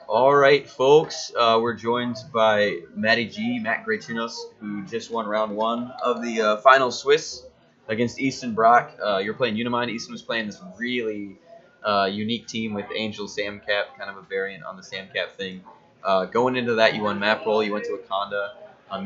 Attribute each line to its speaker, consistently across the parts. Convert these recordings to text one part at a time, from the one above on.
Speaker 1: All right, folks. We're joined by Matt Gratunos, who just won round one of the final Swiss against Easton Brock. You're playing Unimind. Easton was playing this really unique team with Angel Samcap, kind of a variant on the Samcap thing. Going into that, you won map roll. You went to Wakanda.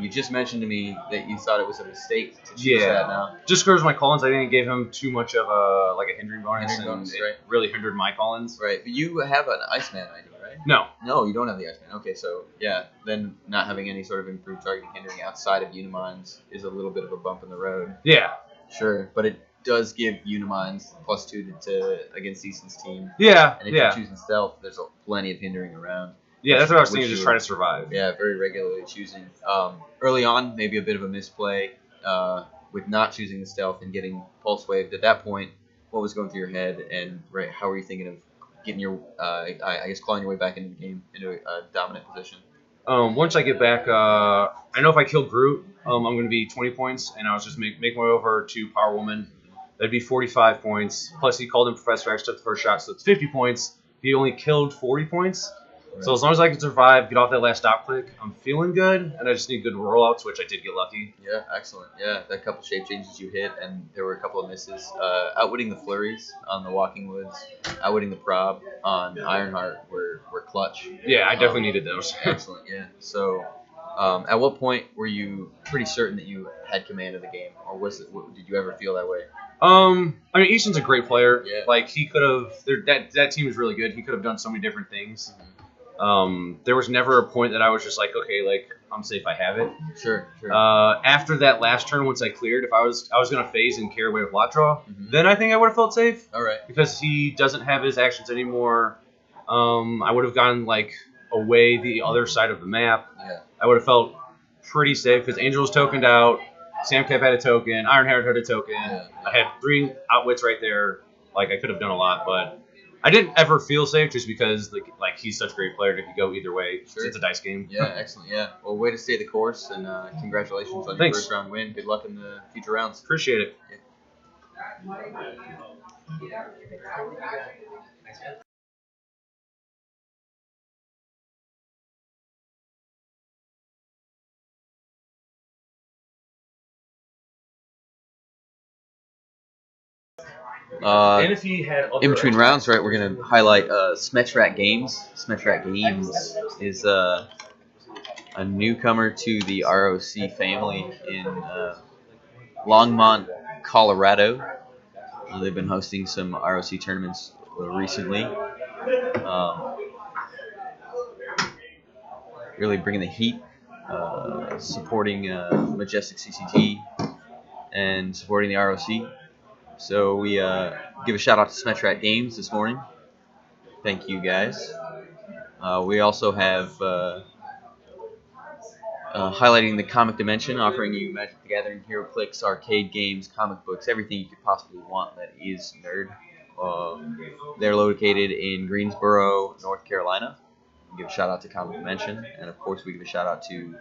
Speaker 1: You just mentioned to me that you thought it was a mistake to choose that now.
Speaker 2: Just because my Collins, I didn't give him too much of a hindering bonus,
Speaker 1: Right.
Speaker 2: It really hindered my Collins.
Speaker 1: Right, but you have an Iceman ID, right?
Speaker 2: No,
Speaker 1: You don't have the Iceman. Okay, so yeah, then not having any sort of improved targeting hindering outside of Unimines is a little bit of a bump in the road.
Speaker 2: yeah,
Speaker 1: Sure, but it does give Unimines +2 to against Easton's team.
Speaker 2: yeah,
Speaker 1: And if you're choosing stealth, there's plenty of hindering around.
Speaker 2: yeah. That's what I was thinking. Just try to survive.
Speaker 1: Yeah, very regularly choosing. Early on, maybe a bit of a misplay with not choosing the stealth and getting pulse waved. At that point, what was going through your head, and how were you thinking of getting your, I guess, clawing your way back into the game, into a dominant position?
Speaker 2: Once I get back, I know if I kill Groot, I'm going to be 20 points, and I was just make my way over to Power Woman. That'd be 45 points. Plus, he called in Professor X, took the first shot, so it's 50 points. He only killed 40 points. Right. So as long as I can survive, get off that last stop click, I'm feeling good, and I just need good rollouts, which I did get lucky.
Speaker 1: Yeah, excellent. Yeah, that couple shape changes you hit, and there were a couple of misses. Outwitting the flurries on the Walking Woods, outwitting the prob on Ironheart were clutch.
Speaker 2: Yeah, I definitely needed those.
Speaker 1: Excellent, yeah. So at what point were you pretty certain that you had command of the game, or did you ever feel that way?
Speaker 2: I mean, Easton's a great player.
Speaker 1: Yeah.
Speaker 2: Like, he could have that team is really good. He could have done so many different things. There was never a point that I was just like, okay, like, I'm safe, I have it.
Speaker 1: Sure.
Speaker 2: After that last turn, once I cleared, if I was gonna phase and carry away with lot draw, then I think I would have felt safe.
Speaker 1: All right.
Speaker 2: Because he doesn't have his actions anymore. I would have gone like away the other side of the map.
Speaker 1: Yeah.
Speaker 2: I would have felt pretty safe because Angel was tokened out. Samcap had a token. Ironheart had a token.
Speaker 1: Yeah.
Speaker 2: I had 3 outwits right there. Like, I could have done a lot, but I didn't ever feel safe just because like he's such a great player. It could go either way.
Speaker 1: Sure.
Speaker 2: It's a dice game.
Speaker 1: Yeah, excellent. Yeah. Well, way to stay the course, and congratulations on your first round win. Good luck in the future rounds.
Speaker 2: Appreciate it. And if he had
Speaker 1: in between rounds, right, we're going to highlight Smetrak Games. Smetrak Games is a newcomer to the ROC family in Longmont, Colorado. They've been hosting some ROC tournaments recently. Really bringing the heat, supporting Majestic CCG and supporting the ROC. So we give a shout out to Smetrak Games this morning. Thank you guys. We also have highlighting the Comic Dimension, offering you Magic the Gathering, HeroClix, arcade games, comic books, everything you could possibly want that is nerd. They're located in Greensboro, North Carolina. We give a shout out to Comic Dimension, and of course we give a shout out to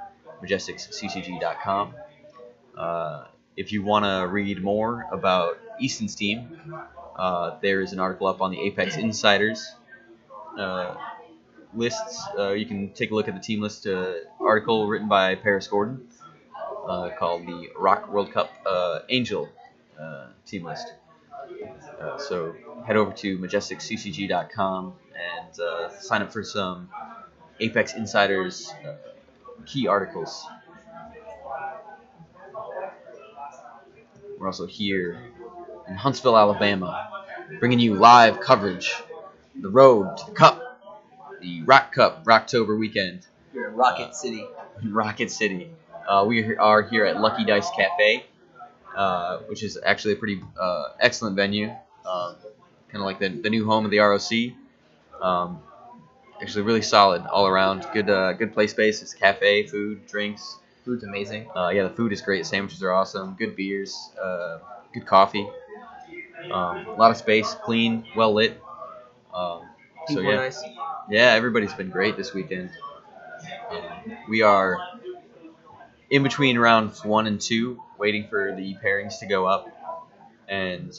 Speaker 1: MajesticCCG.com. If you want to read more about Easton's team, there is an article up on the Apex Insiders lists. You can take a look at the team list article written by Paris Gordon called the ROC World Cup Angel team list. So head over to MajesticCCG.com and sign up for some Apex Insiders key articles. We're also here in Huntsville, Alabama, bringing you live coverage of the road to the Cup, the ROC Cup, Rocktober weekend.
Speaker 3: Here in Rocket City.
Speaker 1: Rocket City. We are here at Lucky Dice Cafe, which is actually a pretty excellent venue, kind of like the new home of the ROC. Actually, really solid all around. Good play space. It's a cafe, food, drinks.
Speaker 3: Food's amazing.
Speaker 1: Yeah, the food is great. Sandwiches are awesome. Good beers. Good coffee. A lot of space. Clean. Well lit.
Speaker 3: People are nice.
Speaker 1: Yeah, everybody's been great this weekend. We are in between rounds 1 and 2, waiting for the pairings to go up. And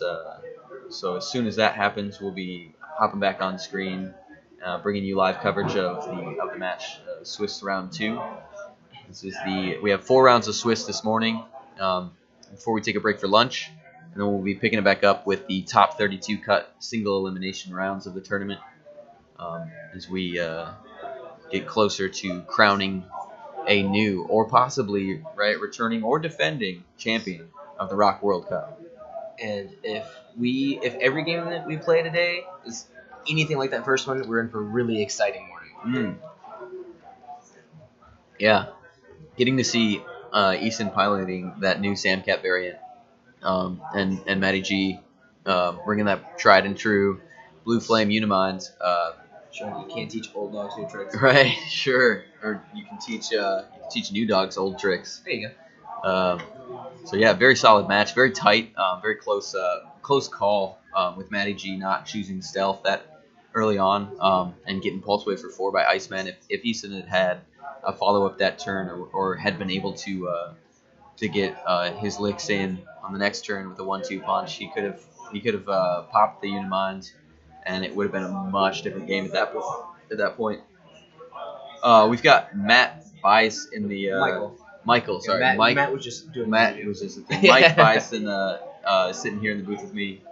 Speaker 1: so as soon as that happens, we'll be hopping back on screen bringing you live coverage of the match, Swiss round 2. We have 4 rounds of Swiss this morning. Before we take a break for lunch, and then we'll be picking it back up with the top 32 cut single elimination rounds of the tournament as we get closer to crowning a new or possibly returning or defending champion of the ROC World Cup.
Speaker 3: And if every game that we play today is anything like that first one, we're in for a really exciting morning.
Speaker 1: Yeah, getting to see Easton piloting that new Samcat variant, and Matty G bringing that tried and true Blue Flame Unimind.
Speaker 3: Sure, you can't teach old dogs new tricks.
Speaker 1: Right, sure. Or you can teach new dogs old tricks.
Speaker 3: There you go.
Speaker 1: So yeah, very solid match, very tight, very close call with Matty G not choosing stealth that early on and getting pulse wave for 4 by Iceman. If Easton had a follow up that turn or had been able to get his licks in on the next turn with a 1-2 punch, he could have popped the Unimind, and it would have been a much different game at that point. We've got Matt Bice in the Michael, sorry,
Speaker 3: yeah,
Speaker 1: Mike.
Speaker 3: Matt was just doing.
Speaker 1: Matt was just a thing. Mike Bison sitting here in the booth with me.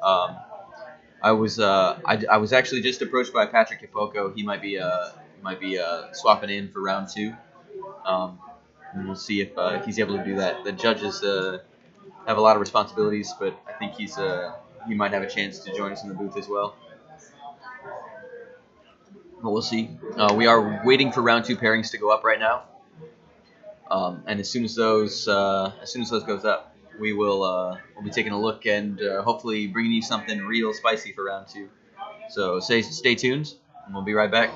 Speaker 1: I was actually just approached by Patrick Hipoko. He might be swapping in for round 2. And we'll see if he's able to do that. The judges have a lot of responsibilities, but I think he might have a chance to join us in the booth as well. But we'll see. We are waiting for round 2 pairings to go up right now. And as soon as those goes up, we'll be taking a look and hopefully bringing you something real spicy for round 2. So stay tuned, and we'll be right back.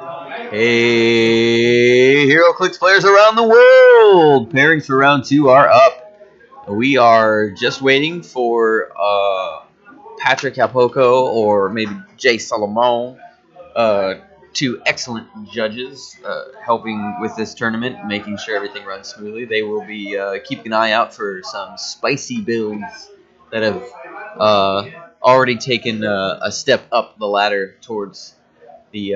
Speaker 1: Hey, HeroClix players around the world! Pairings for round 2 are up. We are just waiting for Patrick Capocco or maybe Jay Solomon, two excellent judges helping with this tournament, making sure everything runs smoothly. They will be keeping an eye out for some spicy builds that have already taken a step up the ladder towards the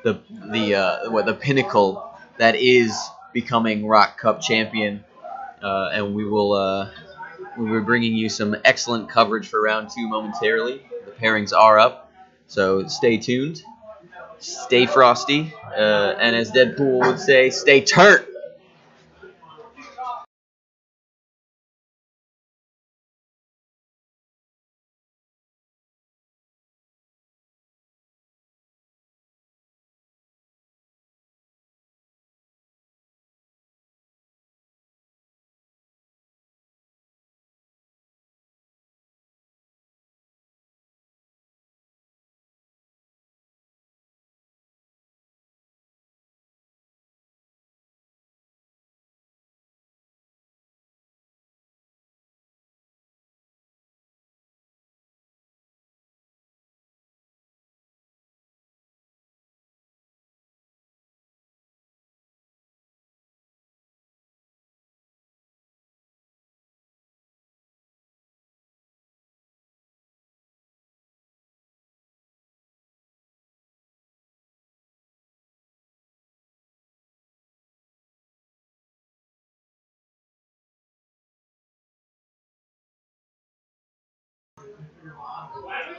Speaker 1: the pinnacle that is becoming ROC Cup champion, and we'll be bringing you some excellent coverage for round 2 momentarily. The pairings are up, so stay tuned, stay frosty, and as Deadpool would say, stay turnt.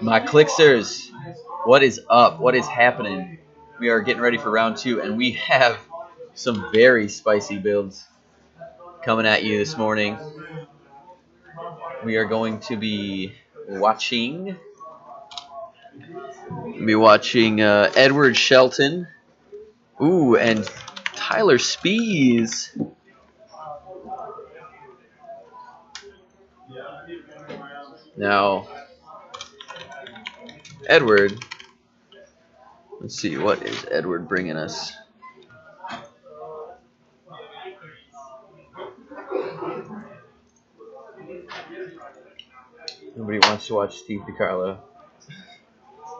Speaker 1: My Clicksters, what is up? What is happening? We are getting ready for round 2, and we have some very spicy builds coming at you this morning. We are going to be watching Edward Shelton. Ooh, and Tylor Spees. Now, Edward. Let's see, what is Edward bringing us? Nobody wants to watch Steve DiCarlo.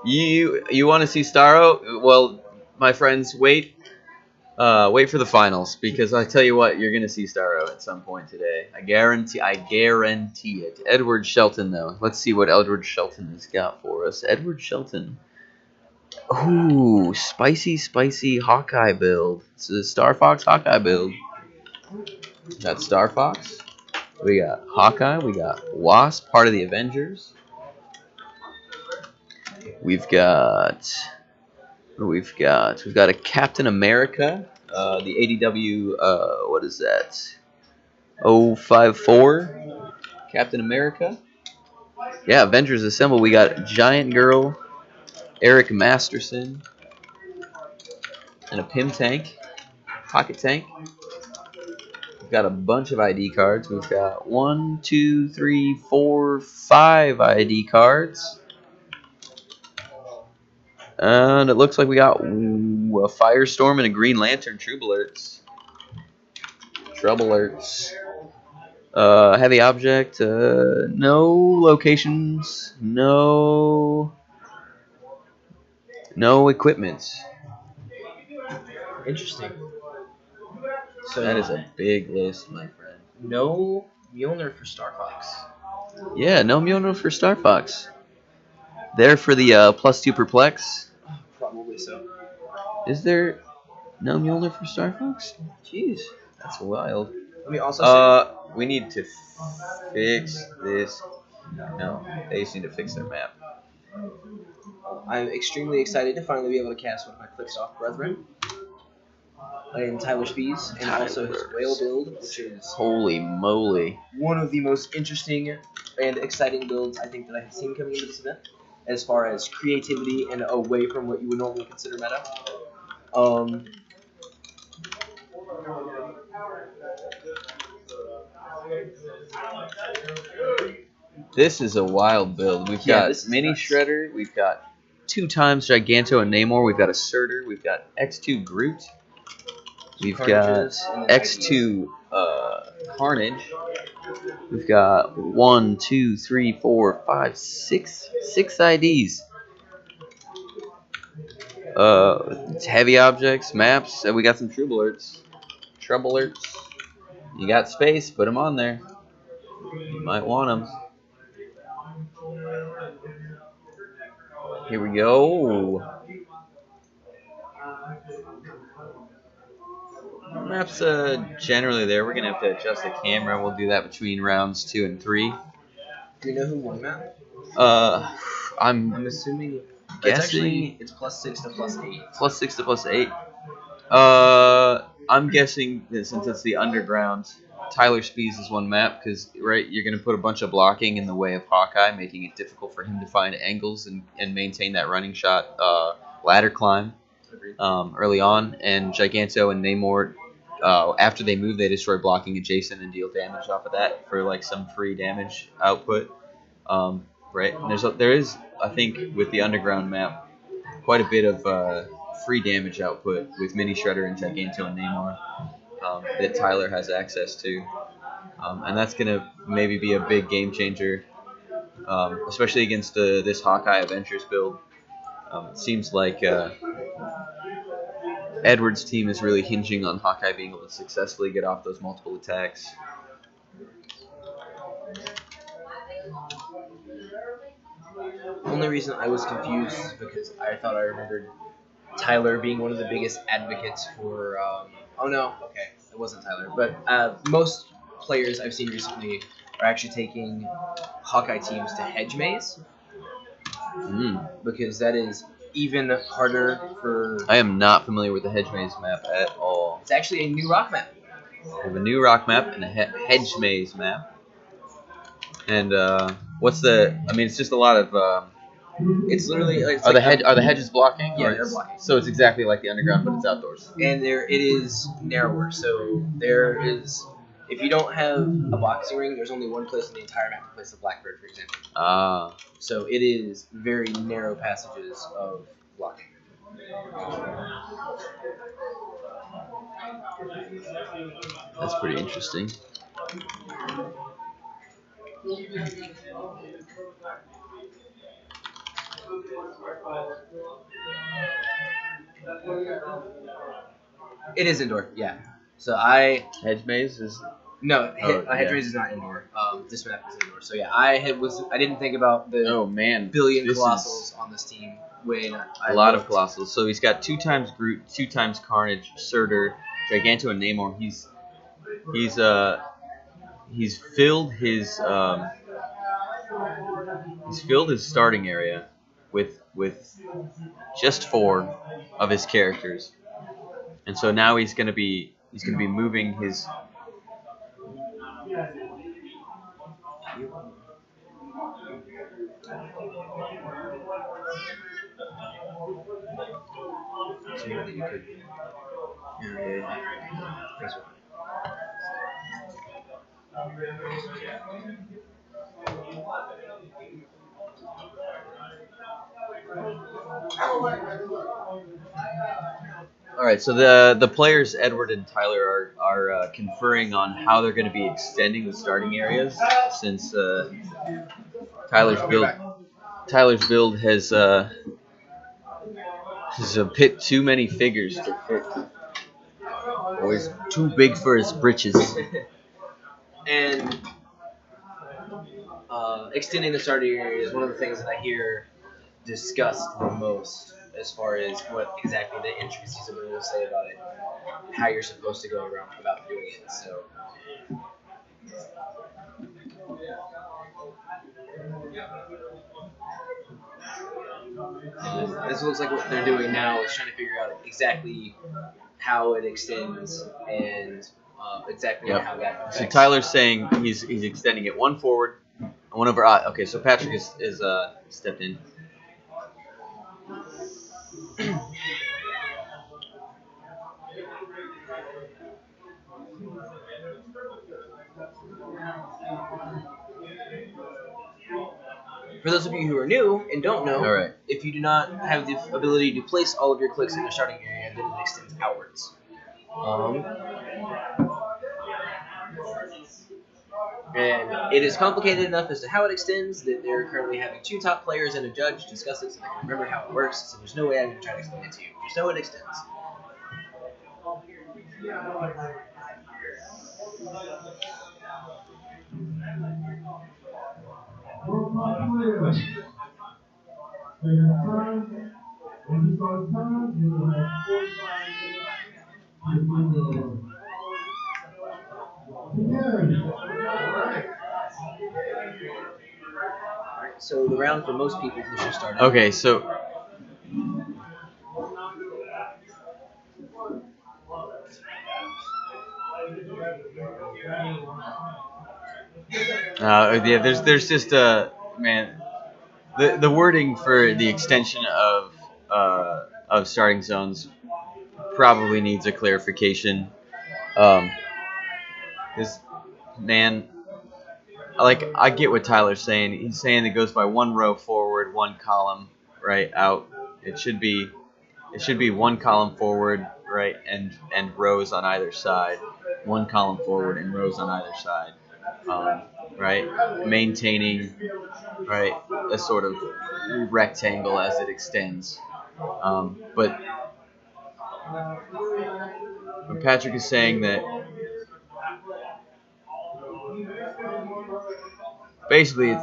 Speaker 1: You want to see Starro? Well, my friends, wait for the finals, because I tell you what, you're gonna see Starro at some point today. I guarantee it. Edward Shelton, though. Let's see what Edward Shelton has got for us. Edward Shelton. Ooh, spicy Hawkeye build. It's a Star Fox Hawkeye build. Got Star Fox. We got Hawkeye. We got Wasp, part of the Avengers. We've got a Captain America. The ADW. What is that? 054. Captain America. Yeah, Avengers Assemble. We got Giant Girl, Eric Masterson, and a Pym tank, Pocket Tank. We've got a bunch of ID cards. We've got 1, 2, 3, 4, 5 ID cards. And it looks like we got a Firestorm and a Green Lantern Trouble Alerts. Heavy object. No locations. No equipment.
Speaker 3: Interesting. So
Speaker 1: That is a big list, my friend.
Speaker 3: no Mjolnir for Star Fox.
Speaker 1: Yeah, no Mjolnir for Star Fox. There for the +2 perplex.
Speaker 3: Probably so.
Speaker 1: Is there no Mjolnir for Star Fox? Jeez, that's wild.
Speaker 3: Let me also
Speaker 1: We need to fix this. No, they just need to fix their map.
Speaker 3: I'm extremely excited to finally be able to cast one of my Clickstock brethren. And Tylor Spees, and also his whale build, which is
Speaker 1: Holy moly.
Speaker 3: one of the most interesting and exciting builds I think that I have seen coming into this event, as far as creativity and away from what you would normally consider meta.
Speaker 1: This is a wild build. We've got Mini Shredder, we've got 2 times Giganto and Namor. We've got a Surtur. We've got X2 Groot. We've got X2 Carnage. We've got 1, 2, 3, 4, 5, 6 IDs. It's heavy objects, maps, and we got some Trouble Alerts. Trouble Alerts. You got space, put them on there. You might want them. Here we go. Maps generally there. We're gonna have to adjust the camera. We'll do that between rounds 2 and 3.
Speaker 3: Do you know who won that?
Speaker 1: I'm
Speaker 3: assuming
Speaker 1: guessing
Speaker 3: it's +6 to +8.
Speaker 1: +6 to +8. I'm guessing that since it's the underground, Tylor Spees is one map because you're gonna put a bunch of blocking in the way of Hawkeye, making it difficult for him to find angles and maintain that running shot ladder climb early on. And Giganto and Namor, after they move, they destroy blocking adjacent and deal damage off of that for like some free damage output. Right? And there is, I think, with the underground map, quite a bit of free damage output with Mini Shredder and Giganto and Namor that Tylor has access to. And that's going to maybe be a big game changer, especially against this Hawkeye Adventures build. It seems like Edward's team is really hinging on Hawkeye being able to successfully get off those multiple attacks.
Speaker 3: The only reason I was confused is because I thought I remembered Tylor being one of the biggest advocates for. Oh no, okay, it wasn't Tylor, but most players I've seen recently are actually taking Hawkeye teams to hedge maze because that is even harder for.
Speaker 1: I am not familiar with the hedge maze map at all.
Speaker 3: It's actually a new rock map.
Speaker 1: We have a new rock map and a hedge maze map. And what's the? I mean, it's just a lot of.
Speaker 3: It's literally like.
Speaker 1: Are the hedges blocking?
Speaker 3: Yeah, they're blocking.
Speaker 1: So it's exactly like the underground, but it's outdoors.
Speaker 3: And it is narrower. So there is, if you don't have a boxing ring, there's only one place in the entire map to place the Blackbird, for example.
Speaker 1: Ah.
Speaker 3: So it is very narrow passages of blocking.
Speaker 1: That's pretty interesting.
Speaker 3: It is indoor, yeah. So
Speaker 1: hedge maze is
Speaker 3: hedge maze is not indoor. This map is indoor. So yeah, I didn't think about the billion colossals on this team when
Speaker 1: a lot of colossals. So he's got 2 times Groot, 2 times Carnage, Surtur, Giganto, and Namor. He's filled his starting area with just 4 of his characters, and so now he's gonna be moving his. All right, so the players Edward and Tylor are conferring on how they're going to be extending the starting areas since Tylor's build has a bit too many figures to fit. Always too big for his britches.
Speaker 3: And extending the starting area is one of the things that I hear discussed the most as far as what exactly the intricacies of it will say about it, how you're supposed to go around about doing it. So. This looks like what they're doing now is trying to figure out exactly how it extends and exactly how that affects.
Speaker 1: So Tylor's saying he's extending it 1 forward and 1 over. Okay, so Patrick is stepped in.
Speaker 3: For those of you who are new and don't know,
Speaker 1: All right.
Speaker 3: if you do not have the ability to place all of your clicks in the starting area, then it extends outwards. And it is complicated enough as to how it extends that they're currently having 2 top players and a judge discuss it so they can remember how it works. So there's no way I'm going to try to explain it to you. Just know it extends. So the round for most people who should start.
Speaker 1: Okay, so yeah, there's just man, the wording for the extension of starting zones probably needs a clarification. Because man, I get what Tyler's saying. He's saying it goes by 1 row forward, 1 column right out. It should be 1 column forward, right, and rows on either side. 1 column forward and rows on either side. Right, maintaining right a sort of rectangle as it extends. But Patrick is saying that basically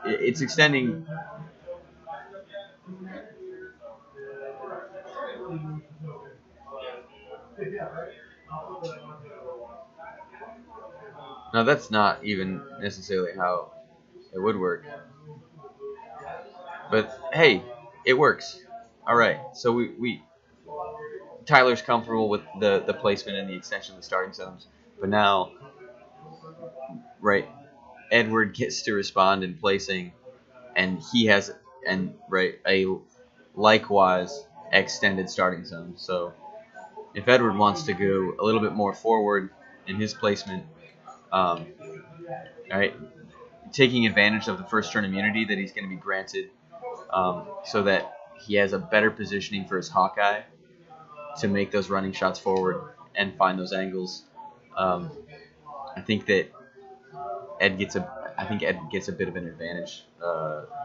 Speaker 1: it's extending. No, that's not even necessarily how it would work. But hey, it works. All right, so we Tyler's comfortable with the placement and the extension of the starting zones, but now, right, Edward gets to respond in placing, and he has a likewise extended starting zone. So if Edward wants to go a little bit more forward in his placement, right, taking advantage of the first turn immunity that he's going to be granted, so that he has a better positioning for his Hawkeye to make those running shots forward and find those angles. I think that Ed gets a bit of an advantage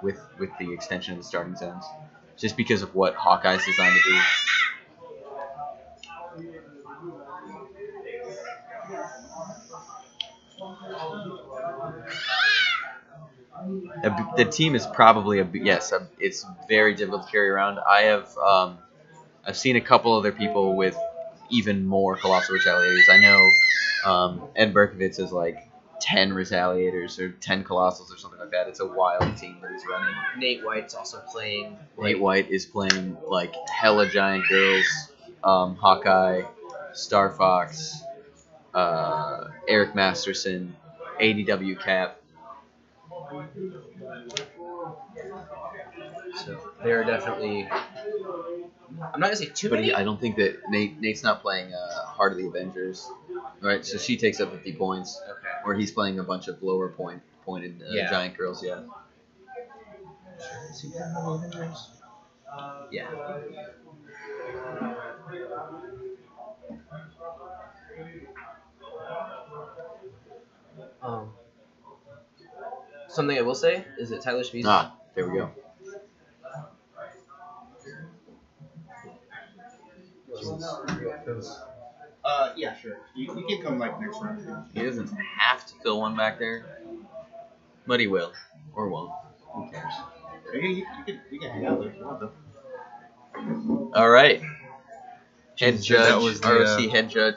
Speaker 1: with the extension of the starting zones, just because of what Hawkeye's designed to do. The team is probably it's very difficult to carry around. I've seen a couple other people with even more Colossal Retaliators. I know Ed Berkovitz is like 10 Retaliators or 10 Colossals or something like that. It's a wild team that he's running.
Speaker 3: Nate White's also playing.
Speaker 1: Nate White is playing like hella giant girls, Hawkeye, Star Fox, Eric Masterson, ADW Cap.
Speaker 3: So they're definitely. I'm not gonna say too many.
Speaker 1: I don't think that Nate's not playing Heart of the Avengers, right? So she takes up 50 points.
Speaker 3: Okay.
Speaker 1: Or he's playing a bunch of lower pointed giant girls. Yeah.
Speaker 3: Is he playing Heart of the Avengers? Yeah. Something I will say is that Tyler Spees.
Speaker 1: There we go.
Speaker 4: Yeah, sure. You can come like next round.
Speaker 1: He doesn't have to fill one back there, but he will or won't. Who cares?
Speaker 4: You can hang out there if you want, though.
Speaker 1: All right. Head
Speaker 4: Jesus,
Speaker 1: judge,
Speaker 4: that was the,
Speaker 1: ROC head judge.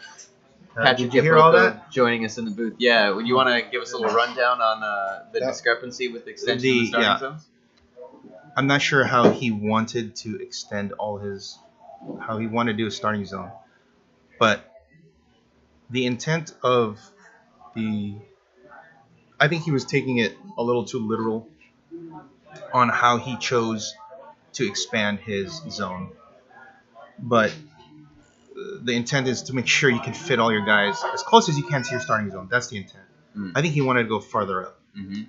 Speaker 1: Patrick
Speaker 4: did you hear all
Speaker 1: Gianfranco
Speaker 4: that?
Speaker 1: joining us in the booth. Yeah, would you want to give us a little rundown on the discrepancy with the extension of the starting zones?
Speaker 4: I'm not sure how he wanted to extend how he wanted to do a starting zone, but the intent of I think he was taking it a little too literal on how he chose to expand his zone, but the intent is to make sure you can fit all your guys as close as you can to your starting zone. That's the intent. I think he wanted to go farther up.
Speaker 1: Mm-hmm.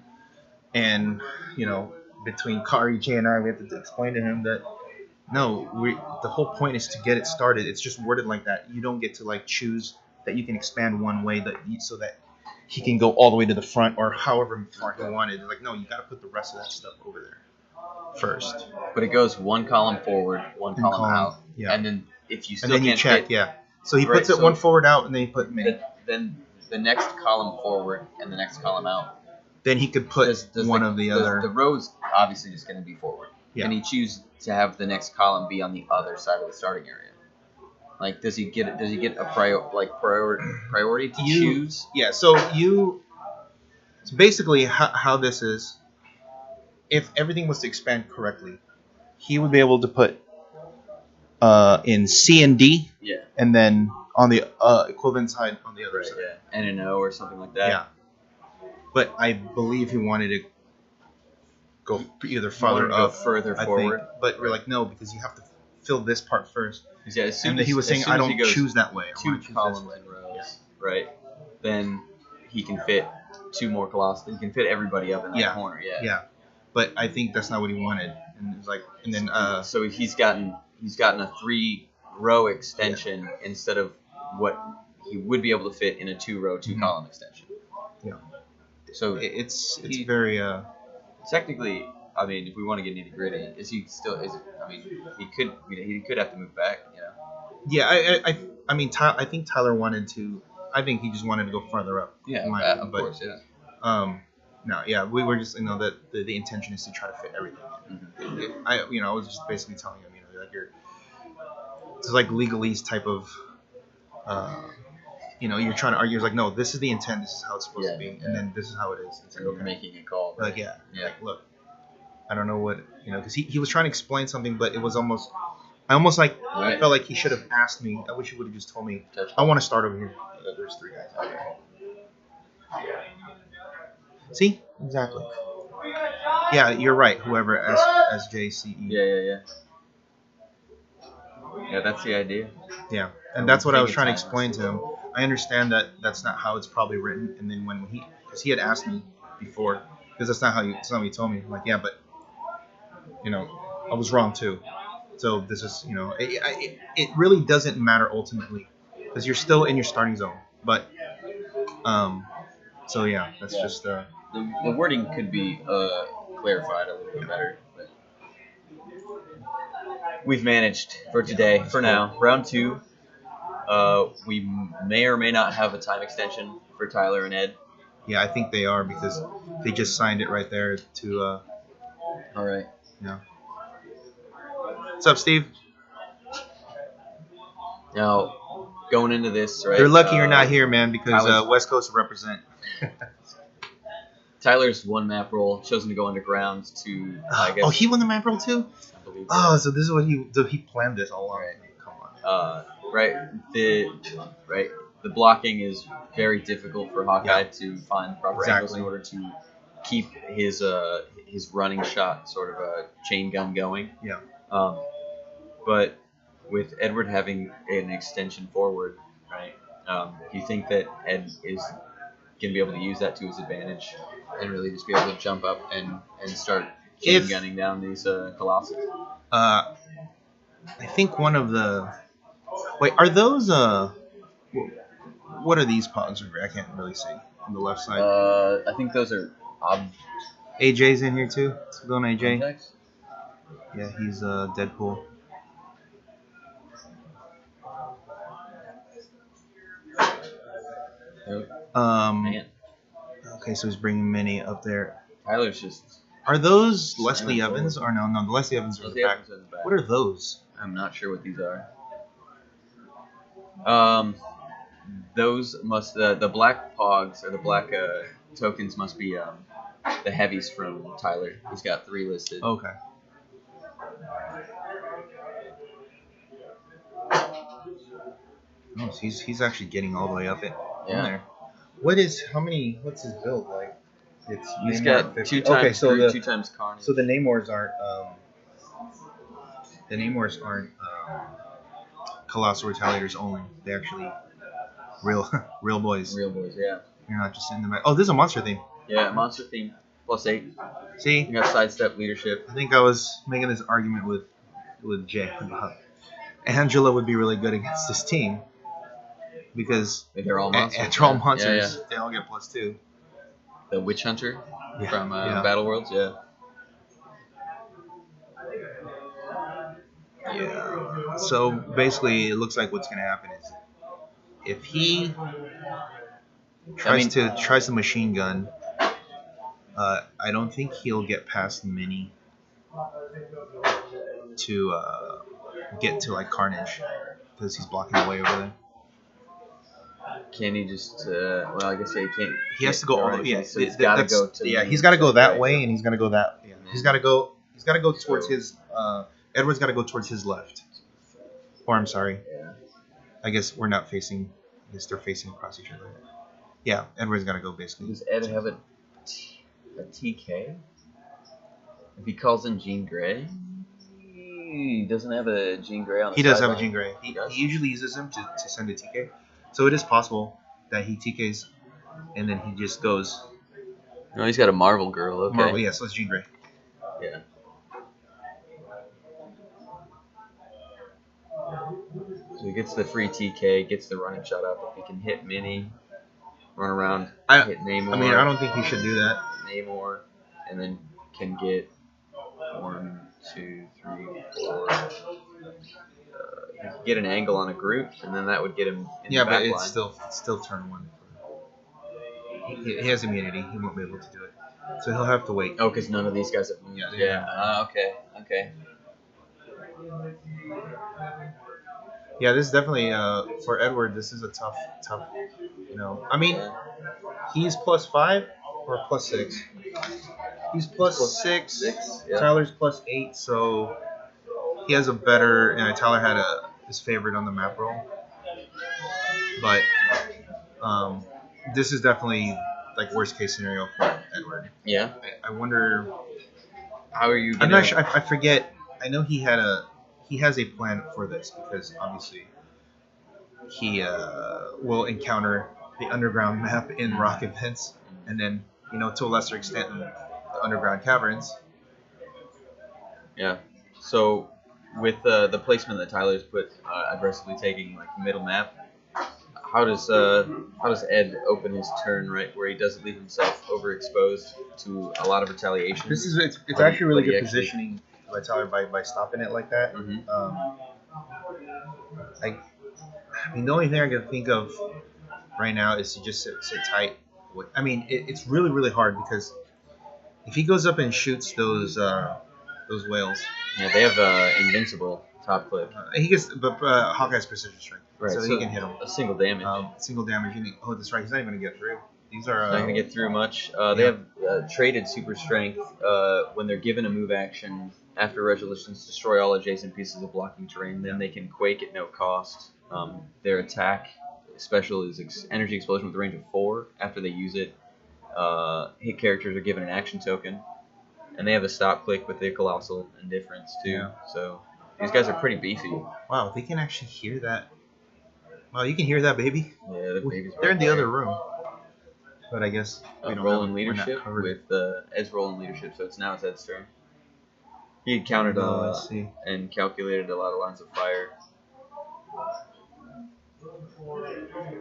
Speaker 4: And between Kari, Jay, and I, we have to explain to him that no, the whole point is to get it started. It's just worded like that. You don't get to like choose that you can expand one way so that he can go all the way to the front or however far he wanted. Like, no, you got to put the rest of that stuff over there first.
Speaker 1: But it goes one column forward, one column out,
Speaker 4: yeah.
Speaker 1: And then if you still
Speaker 4: and then you
Speaker 1: can't
Speaker 4: check,
Speaker 1: fit,
Speaker 4: yeah. So he puts it one forward out, and then he put mini.
Speaker 1: Then the next column forward and the next column out.
Speaker 4: Then he could put one of the other.
Speaker 1: The row's obviously just going to be forward.
Speaker 4: Yeah.
Speaker 1: And he choose to have the next column be on the other side of the starting area. Like, does he get a priority to choose?
Speaker 4: Yeah. So basically how this is, if everything was to expand correctly, he would be able to put in C and D.
Speaker 1: Yeah.
Speaker 4: And then on the equivalent side on the other side.
Speaker 1: Yeah. N and O or something like that.
Speaker 4: Yeah. But I believe he wanted to go either farther up,
Speaker 1: further forward.
Speaker 4: But we're like, no, because you have to fill this part first.
Speaker 1: Yeah,
Speaker 4: and he was saying, I don't choose that way.
Speaker 1: 2 columns and rows, right? Then he can fit 2 more colossus. He can fit everybody up in that corner. Yeah.
Speaker 4: Yeah. But I think that's not what he wanted, and it's like, and then
Speaker 1: so he's gotten a 3-row extension instead of what he would be able to fit in a 2-row, 2-column extension.
Speaker 4: Yeah.
Speaker 1: So
Speaker 4: it's very
Speaker 1: technically, I mean, if we want to get nitty gritty, is he still? I mean, he could have to move back.
Speaker 4: Yeah, I mean, I think Tylor wanted to. I think he just wanted to go farther up.
Speaker 1: Yeah, of course, yeah.
Speaker 4: No, yeah, we were just that the intention is to try to fit everything. Mm-hmm. I was just basically telling him, like it's like legalese type of. You're trying to argue. It's like, no, this is the intent. This is how it's supposed to be, and then this is how it is. It's like,
Speaker 1: okay. Making a call.
Speaker 4: Like, like, look, I don't know what because he was trying to explain something, but it was almost. I felt like he should have asked me. I wish he would have just told me. I want to start over here. There's 3 guys. Okay. See, exactly. Yeah, you're right. Whoever SJCE.
Speaker 1: Yeah. Yeah, that's the idea.
Speaker 4: Yeah, and that's what I was trying to explain to him. I understand that that's not how it's probably written, and then because he had asked me before, because that's not how he told me. I'm like, yeah, but I was wrong too. So this is, it really doesn't matter ultimately, because you're still in your starting zone. But, so yeah, that's just
Speaker 1: the wording could be clarified a little bit better. But we've managed for today, for now. Round 2. We may or may not have a time extension for Tylor and Ed.
Speaker 4: Yeah, I think they are, because they just signed it right there to.
Speaker 1: All right.
Speaker 4: Yeah. What's up, Steve?
Speaker 1: Now, going into this, right?
Speaker 4: They're lucky you're not here, man, because West Coast represent.
Speaker 1: Tylor's 1 map roll, chosen to go underground to, I guess.
Speaker 4: Oh, he won the map roll too?
Speaker 1: I believe
Speaker 4: so. So this is what he planned this all along.
Speaker 1: Right.
Speaker 4: Come on.
Speaker 1: The blocking is very difficult for Hawkeye to find proper angles in order to keep his running shot, sort of a chain gun going.
Speaker 4: Yeah.
Speaker 1: But with Edward having an extension forward, right? Do you think that Ed is going to be able to use that to his advantage and really just be able to jump up and start chain gunning down these colossus?
Speaker 4: I think one of the. Wait, are those what are these pogs over here? I can't really see on the left side.
Speaker 1: I think those are
Speaker 4: AJ's in here too. What's going on, AJ?
Speaker 1: Objects?
Speaker 4: Yeah, he's Deadpool.
Speaker 1: Man.
Speaker 4: Okay, so he's bringing Minnie up there.
Speaker 1: Tyler's just.
Speaker 4: Are those Leslie Evans or no? No, the Leslie Evans are in the back. What are those?
Speaker 1: I'm not sure what these are. Those must the black pogs or the black tokens must be the heavies from Tylor. He's got 3 listed.
Speaker 4: Okay. Oh, so he's actually getting all the way up in there. What's his build like?
Speaker 1: He's got 2 times 2 times Carnage.
Speaker 4: So the Namors aren't Colossal Retaliators only. They actually real boys.
Speaker 1: Real boys, yeah.
Speaker 4: You're not just in the back. Oh, this is a monster theme.
Speaker 1: Yeah, monster theme. +8.
Speaker 4: See,
Speaker 1: You got sidestep leadership.
Speaker 4: I think I was making this argument with Jay about Angela would be really good against this team because
Speaker 1: They're all monsters.
Speaker 4: they're all
Speaker 1: Yeah.
Speaker 4: monsters.
Speaker 1: Yeah,
Speaker 4: They all get +2.
Speaker 1: The Witch Hunter
Speaker 4: Yeah,
Speaker 1: from
Speaker 4: yeah.
Speaker 1: Battle Worlds. Yeah.
Speaker 4: Yeah. So basically, it looks like what's gonna happen is if he tries the machine gun, I don't think he'll get past Mini to get to like Carnage because he's blocking the way over there.
Speaker 1: Can he just? Well, I guess he can't.
Speaker 4: He has to go all the way.
Speaker 1: So he's got to go to.
Speaker 4: Yeah, he's got to go that way, and he's gonna go that. Yeah, he's got to go. He's got to go towards his. Edward's got to go towards his left. Or I'm sorry.
Speaker 1: Yeah.
Speaker 4: I guess we're not facing. I guess they're facing across each other. Yeah, Edward's got to go basically.
Speaker 1: Does Ed have a TK? If he calls in Jean Grey, he doesn't have a Jean Grey on the
Speaker 4: He does have a
Speaker 1: sideline.
Speaker 4: Jean Grey. He usually uses him to send a TK. So it is possible that he TKs and then he just goes.
Speaker 1: No, he's got a Marvel Girl. Okay.
Speaker 4: Marvel, yeah, so it's Jean Grey.
Speaker 1: Yeah. So he gets the free TK, gets the running shot up. If he can hit Mini, run around, hit Namor.
Speaker 4: I mean, I don't think he should do that.
Speaker 1: Namor, and then can get 1, 2, 3, 4. He could get an angle on a group, and then that would get him in the back line.
Speaker 4: It's still turn 1. He has immunity. He won't be able to do it. So he'll have to wait.
Speaker 1: Oh, because none of these guys have moved. Yeah. Okay.
Speaker 4: Yeah, this is definitely for Edward. This is a tough. I mean, he's +5 or +6. He's +6.
Speaker 1: Yeah.
Speaker 4: Tyler's +8. So he has a better. Tyler had his favorite on the map roll, but this is definitely like worst case scenario for Edward.
Speaker 1: Yeah.
Speaker 4: I wonder.
Speaker 1: How are you?
Speaker 4: I'm not sure. I forget. I know he has a plan for this because obviously he will encounter the underground map in ROC events, and then to a lesser extent in the underground caverns.
Speaker 1: Yeah. So with the placement that Tyler's put aggressively taking like middle map, how does Ed open his turn right where he doesn't leave himself overexposed to a lot of retaliation?
Speaker 4: It's actually really good positioning by Tyler by stopping it like that.
Speaker 1: Mm-hmm.
Speaker 4: I mean, the only thing I can think of right now is to just sit tight. I mean, it's really, really hard because if he goes up and shoots those whales,
Speaker 1: yeah, they have invincible top clip.
Speaker 4: He gets, but Hawkeye's precision strike,
Speaker 1: Right,
Speaker 4: so he can hit him.
Speaker 1: A single damage.
Speaker 4: Single damage. That's right. He's not even gonna get through. These are
Speaker 1: not going to get through much. They have traded super strength when they're given a move action after resolutions destroy all adjacent pieces of blocking terrain. Then they can quake at no cost. Their attack special is energy explosion with a range of 4. After they use it, hit characters are given an action token, and they have a stop click with the colossal indifference too.
Speaker 4: Yeah.
Speaker 1: So these guys are pretty beefy.
Speaker 4: Wow, they can actually hear that. Wow, you can hear that, baby.
Speaker 1: Yeah, the babies.
Speaker 4: They're in the other room. But I guess we don't
Speaker 1: rolling
Speaker 4: have,
Speaker 1: leadership with Ed's rolling leadership, so now it's Ed's turn. He had countered and calculated a lot of lines of fire.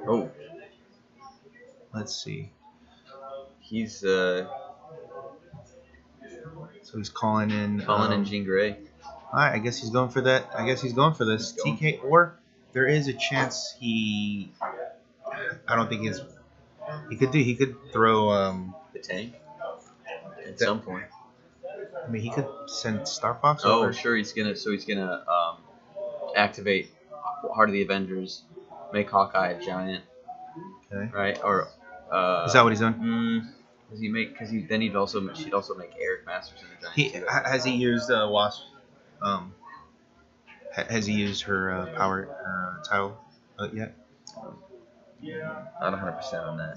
Speaker 1: Oh,
Speaker 4: let's see.
Speaker 1: He's
Speaker 4: so he's calling in
Speaker 1: Jean Grey.
Speaker 4: All right, I guess he's going for that. I guess he's going for this TK, or there is a chance he. I don't think he's. He could throw
Speaker 1: the tank at some point.
Speaker 4: I mean, he could send Star Fox.
Speaker 1: Oh,
Speaker 4: over.
Speaker 1: sure. He's gonna activate Heart of the Avengers, make Hawkeye a giant.
Speaker 4: Okay.
Speaker 1: Right? Or
Speaker 4: is that what he's doing?
Speaker 1: Then she'd also make Eric Masterson a giant.
Speaker 4: Has he used Wasp? Has he used her power title yet?
Speaker 1: Not 100% on that.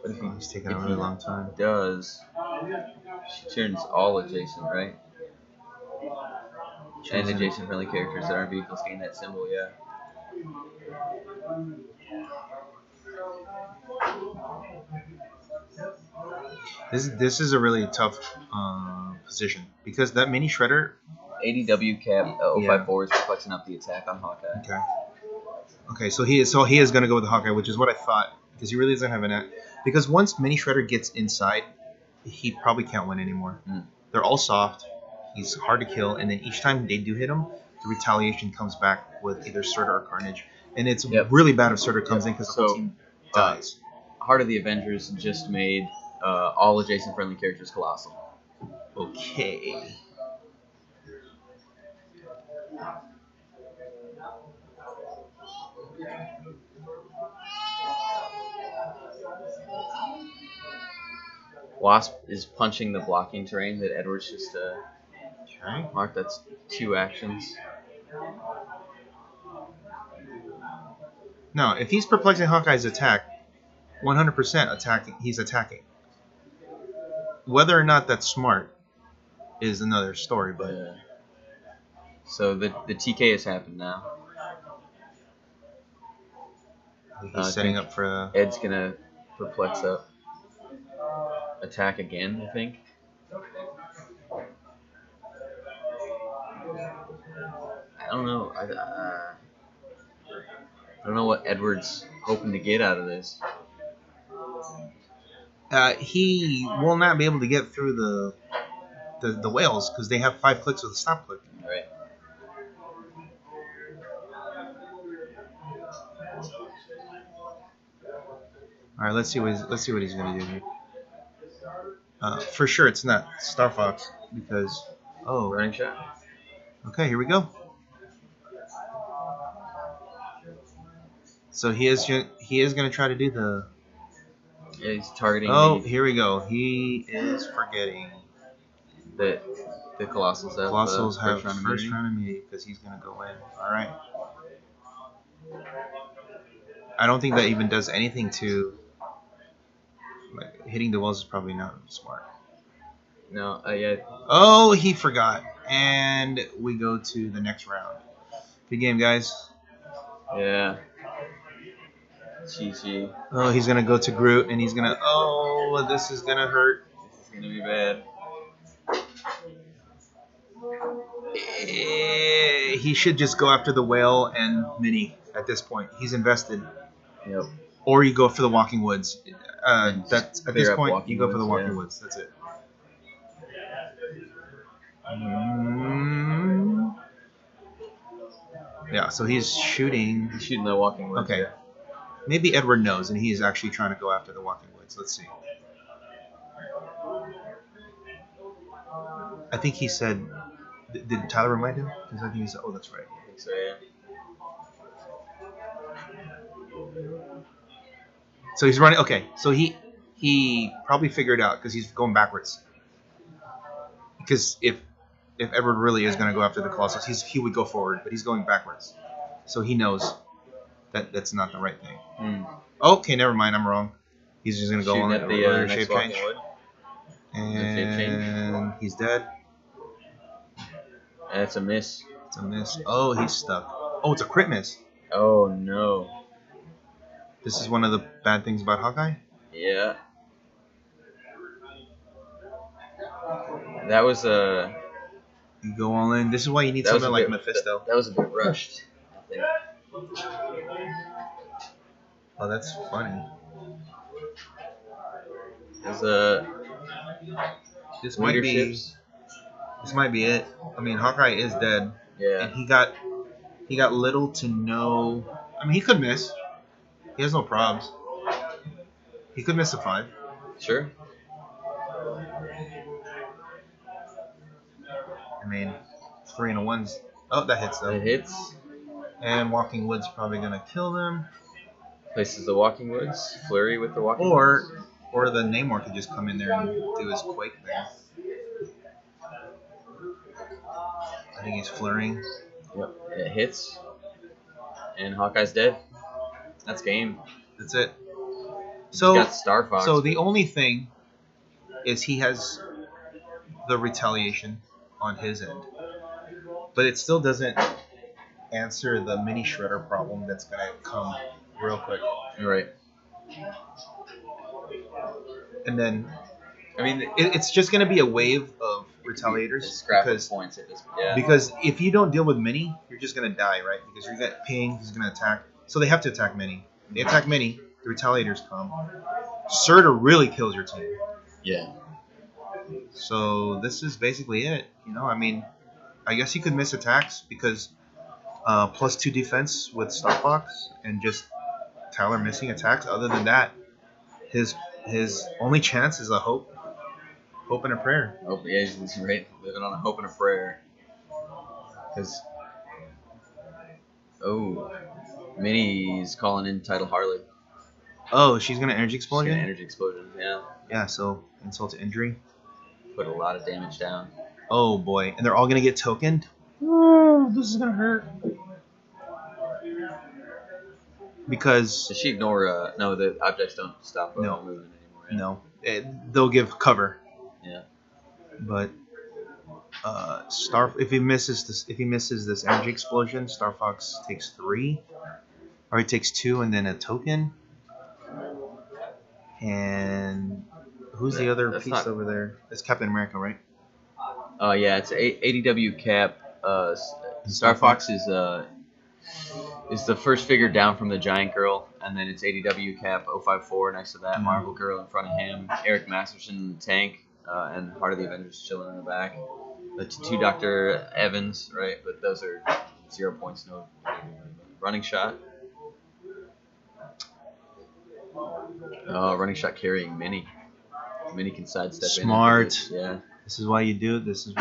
Speaker 1: But if
Speaker 4: he's taking a really long time.
Speaker 1: Does she turns all adjacent, right? And adjacent friendly characters that aren't vehicles gain that symbol, yeah.
Speaker 4: This is a really tough position because that mini shredder.
Speaker 1: ADW cap
Speaker 4: Yeah.
Speaker 1: 054 is flexing up the attack on Hawkeye.
Speaker 4: Okay. Okay, so he is going to go with the Hawkeye, which is what I thought because he really doesn't have an. Because once mini shredder gets inside, he probably can't win anymore. They're all soft. He's hard to kill, and then each time they do hit him, the retaliation comes back with either Surtur or Carnage, and it's really bad if Surtur comes in because the whole team dies.
Speaker 1: Heart of the Avengers just made all adjacent friendly characters colossal.
Speaker 4: Okay.
Speaker 1: Wasp is punching the blocking terrain that Edwards just
Speaker 4: Okay.
Speaker 1: marked. That's 2 actions.
Speaker 4: Now, if he's perplexing Hawkeye's attack, 100% attacking. He's attacking. Whether or not that's smart is another story, but
Speaker 1: So the TK has happened now.
Speaker 4: he's setting up for.
Speaker 1: Ed's gonna perplex up. Attack again, I think. I don't know. I don't know what Edward's hoping to get out of this.
Speaker 4: He will not be able to get through the whales because they have 5 clicks with a stop click.
Speaker 1: Right.
Speaker 4: All right, let's see what he's gonna do here. For sure, it's not Star Fox because
Speaker 1: Burning shot.
Speaker 4: Okay, here we go. So he is gonna try to do the.
Speaker 1: Yeah, he's targeting.
Speaker 4: Here we go. He is forgetting.
Speaker 1: The Colossals have
Speaker 4: first round immunity because he's gonna go in. All right. I don't think that even does anything to. Like, hitting the walls is probably not smart.
Speaker 1: No, yeah.
Speaker 4: Oh, he forgot, and we go to the next round. Good game, guys.
Speaker 1: Yeah. GG.
Speaker 4: Oh, he's gonna go to Groot, and he's gonna. Oh, this is gonna hurt.
Speaker 1: This is gonna be bad.
Speaker 4: He should just go after the whale and Mini at this point. He's invested.
Speaker 1: Yep.
Speaker 4: Or you go for the Walking Woods. That's at this point you go for the Walking
Speaker 1: yeah.
Speaker 4: Woods. That's it. Yeah. So he's shooting.
Speaker 1: He's shooting the Walking Woods.
Speaker 4: Okay.
Speaker 1: Yeah.
Speaker 4: Maybe Edward knows, and he's actually trying to go after the Walking Woods. Let's see. I think he said. Did Tyler remind him? Because I think he said, "Oh, that's right."
Speaker 1: I think so, yeah.
Speaker 4: So he's running. Okay, so he probably figured out because he's going backwards. Because if Edward really is going to go after the Colossus, he would go forward, but he's going backwards. So he knows that that's not the right thing. Okay, never mind. I'm wrong. He's just going to go on
Speaker 1: at the next
Speaker 4: shape
Speaker 1: Walking
Speaker 4: change.
Speaker 1: Wood.
Speaker 4: And he's dead.
Speaker 1: That's a miss.
Speaker 4: It's a miss. Oh, he's stuck. Oh, it's a crit miss.
Speaker 1: Oh no.
Speaker 4: This is one of the bad things about Hawkeye.
Speaker 1: Yeah. That was a.
Speaker 4: You go all in. This is why you need something like Mephisto.
Speaker 1: That was a bit rushed, I think.
Speaker 4: Oh, that's funny.
Speaker 1: There's a.
Speaker 4: This might be it. I mean, Hawkeye is dead.
Speaker 1: Yeah.
Speaker 4: And he got little to no. I mean, he could miss. He has no probs. He could miss a 5.
Speaker 1: Sure.
Speaker 4: I mean, 3 and a 1's. Oh, that hits though.
Speaker 1: It hits.
Speaker 4: And Walking Woods probably gonna kill them.
Speaker 1: Places the Walking Woods. Flurry with the Walking
Speaker 4: Or
Speaker 1: Woods.
Speaker 4: the Namor could just come in there and do his Quake thing. I think he's flurrying.
Speaker 1: Yep. It hits. And Hawkeye's dead. That's game.
Speaker 4: That's it.
Speaker 1: He's
Speaker 4: So
Speaker 1: got Star Fox.
Speaker 4: So the only thing is he has the retaliation on his end, but it still doesn't answer the mini shredder problem that's gonna come real quick.
Speaker 1: You're right.
Speaker 4: And then
Speaker 1: I mean,
Speaker 4: It's just gonna be a wave of retaliators
Speaker 1: scrap of points at this point. Yeah.
Speaker 4: because if you don't deal with Mini, you're just gonna die, right? Because you got Ping, he's gonna attack. So they have to attack Mini. They attack Mini, the retaliators come. Surtur really kills your team.
Speaker 1: Yeah.
Speaker 4: So this is basically it. I mean, I guess he could miss attacks because +2 defense with Star Fox and just Tylor missing attacks. Other than that, his only chance is a hope and a prayer.
Speaker 1: Hope, yeah, he's right. Living on a hope and a prayer. Because, Minnie's calling in Title Harley.
Speaker 4: Oh, she's gonna energy
Speaker 1: She's gonna
Speaker 4: explosion.
Speaker 1: energy explosion. Yeah.
Speaker 4: Yeah, so insult to injury.
Speaker 1: Put a lot of damage down.
Speaker 4: Oh boy, and they're all gonna get tokened. Oh, this is gonna hurt. Because
Speaker 1: Does she ignore? No, the objects don't stop
Speaker 4: No.
Speaker 1: moving anymore. Right?
Speaker 4: no, they'll give cover.
Speaker 1: Yeah.
Speaker 4: But if he misses this energy explosion, Star Fox takes 3, or he takes 2 and then a token. And who's the other
Speaker 1: That's
Speaker 4: piece
Speaker 1: not-
Speaker 4: over there? It's Captain America, right?
Speaker 1: Yeah, it's ADW Cap. Star Fox is the first figure down from the Giant Girl, and then it's ADW Cap 054 next to that, Marvel Girl in front of him, Eric Masterson in the tank, and Heart of the Avengers chilling in the back. The 2 Dr. Evans, right? But those are 0 points, no running shot. Running shot carrying Minnie. Minnie can sidestep
Speaker 4: Smart.
Speaker 1: in. Yeah.
Speaker 4: This is why you do this.
Speaker 1: Just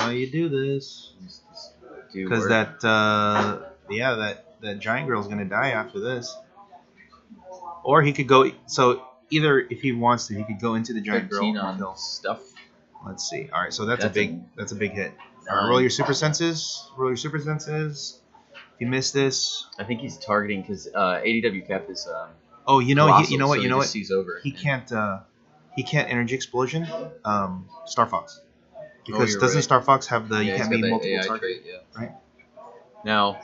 Speaker 1: do
Speaker 4: Because
Speaker 1: work.
Speaker 4: that Giant Girl's gonna die after this. Or he could go. So either if he wants to, he could go into the Giant Girl
Speaker 1: 13
Speaker 4: and
Speaker 1: on
Speaker 4: kill.
Speaker 1: stuff.
Speaker 4: Let's see. All right, so that's a big hit. All right,
Speaker 1: 9.
Speaker 4: roll your super senses. If you miss this,
Speaker 1: I think he's targeting because ADW Cap is.
Speaker 4: oh, you know
Speaker 1: colossal,
Speaker 4: what,
Speaker 1: so he
Speaker 4: you know
Speaker 1: just
Speaker 4: what?
Speaker 1: sees over.
Speaker 4: He can't energy explosion. Star Fox. Because
Speaker 1: you're
Speaker 4: doesn't
Speaker 1: right.
Speaker 4: Star Fox have the you
Speaker 1: Yeah, he's
Speaker 4: can't
Speaker 1: got
Speaker 4: be
Speaker 1: that
Speaker 4: multiple
Speaker 1: AI
Speaker 4: target?
Speaker 1: trait, yeah.
Speaker 4: Right.
Speaker 1: Now,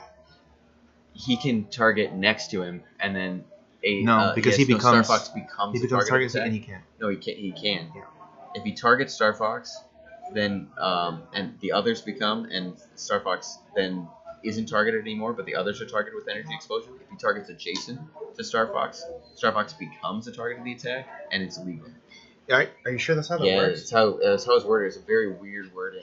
Speaker 1: he can target next to him, and then
Speaker 4: No, because he becomes
Speaker 1: Star Fox becomes
Speaker 4: he
Speaker 1: a
Speaker 4: becomes target
Speaker 1: attack.
Speaker 4: and he can't.
Speaker 1: No, he can't. He can.
Speaker 4: Yeah.
Speaker 1: If he targets Star Fox, then and the others become, and Star Fox then isn't targeted anymore, but the others are targeted with energy explosion. If he targets adjacent to Star Fox becomes a target of the attack, and it's illegal.
Speaker 4: Are you sure that's how that
Speaker 1: Yeah,
Speaker 4: works?
Speaker 1: that's how it's worded. It's a very weird wording.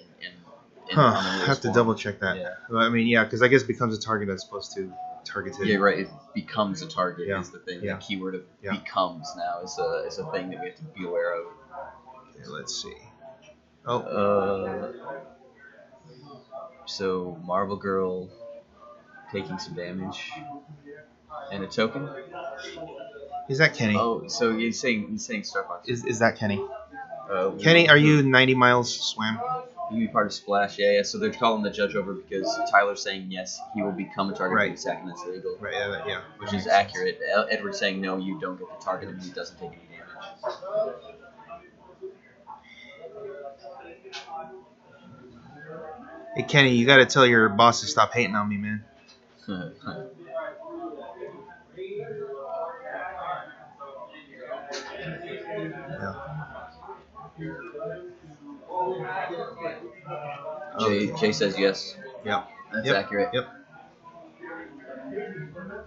Speaker 4: I
Speaker 1: on the
Speaker 4: have
Speaker 1: rules
Speaker 4: to
Speaker 1: form.
Speaker 4: double check that.
Speaker 1: Yeah.
Speaker 4: Well, I mean, yeah, because I guess becomes a target as opposed to targeted.
Speaker 1: Yeah, right. It becomes a target
Speaker 4: Yeah.
Speaker 1: is the thing.
Speaker 4: Yeah.
Speaker 1: The keyword of
Speaker 4: Yeah.
Speaker 1: becomes now is a thing that we have to be aware of.
Speaker 4: Okay, let's see. Oh,
Speaker 1: So Marvel Girl taking some damage and a token.
Speaker 4: is that Kenny?
Speaker 1: Oh, so he's saying Star Fox.
Speaker 4: Is that Kenny?
Speaker 1: Uh,
Speaker 4: Kenny, are you 90 miles swam?
Speaker 1: You can be part of Splash. Yeah. So they're calling the judge over because Tyler's saying yes, he will become a target
Speaker 4: Right.
Speaker 1: of the attack, and that's illegal.
Speaker 4: Right. Yeah.
Speaker 1: Which
Speaker 4: That
Speaker 1: is
Speaker 4: makes sense.
Speaker 1: accurate. Edward's saying no, you don't get to target him. He doesn't take any damage.
Speaker 4: Hey Kenny, you got to tell your boss to stop hating on me, man. Yeah.
Speaker 1: Jay says yes.
Speaker 4: Yeah.
Speaker 1: That's
Speaker 4: Yep.
Speaker 1: accurate.
Speaker 4: Yep.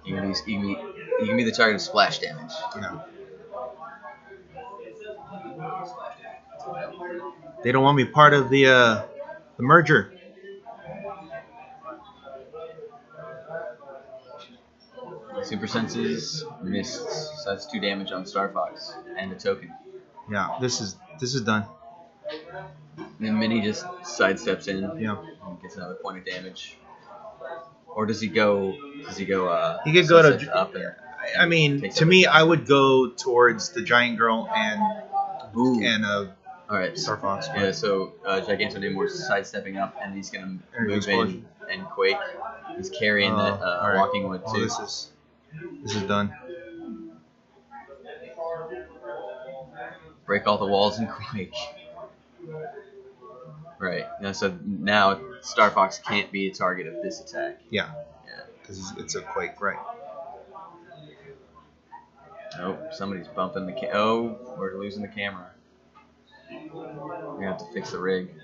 Speaker 1: You can be the target of splash damage.
Speaker 4: Yeah. They don't want me part of the merger.
Speaker 1: Super senses missed. So that's 2 damage on Star Fox and a token.
Speaker 4: Yeah. This is done.
Speaker 1: Then Minnie just sidesteps in.
Speaker 4: Yeah.
Speaker 1: And gets another point of damage. Or does he go?
Speaker 4: He could go
Speaker 1: sidesteps
Speaker 4: to.
Speaker 1: up and
Speaker 4: I mean,
Speaker 1: takes
Speaker 4: to
Speaker 1: up
Speaker 4: me,
Speaker 1: a-
Speaker 4: I would go towards the Giant Girl and
Speaker 1: Ooh.
Speaker 4: All
Speaker 1: right.
Speaker 4: Star Fox.
Speaker 1: Yeah. So Giganto Namor's sidestepping up, and he's gonna
Speaker 4: Energy
Speaker 1: move
Speaker 4: explosion.
Speaker 1: in and quake. He's carrying that
Speaker 4: all right.
Speaker 1: walking wood
Speaker 4: Oh,
Speaker 1: too.
Speaker 4: this is done.
Speaker 1: Break all the walls and quake. Right. So now Star Fox can't be a target of this attack.
Speaker 4: Yeah.
Speaker 1: Yeah.
Speaker 4: Because it's a quake, right?
Speaker 1: Oh, somebody's bumping the Oh, we're losing the camera. We're gonna have to fix the rig.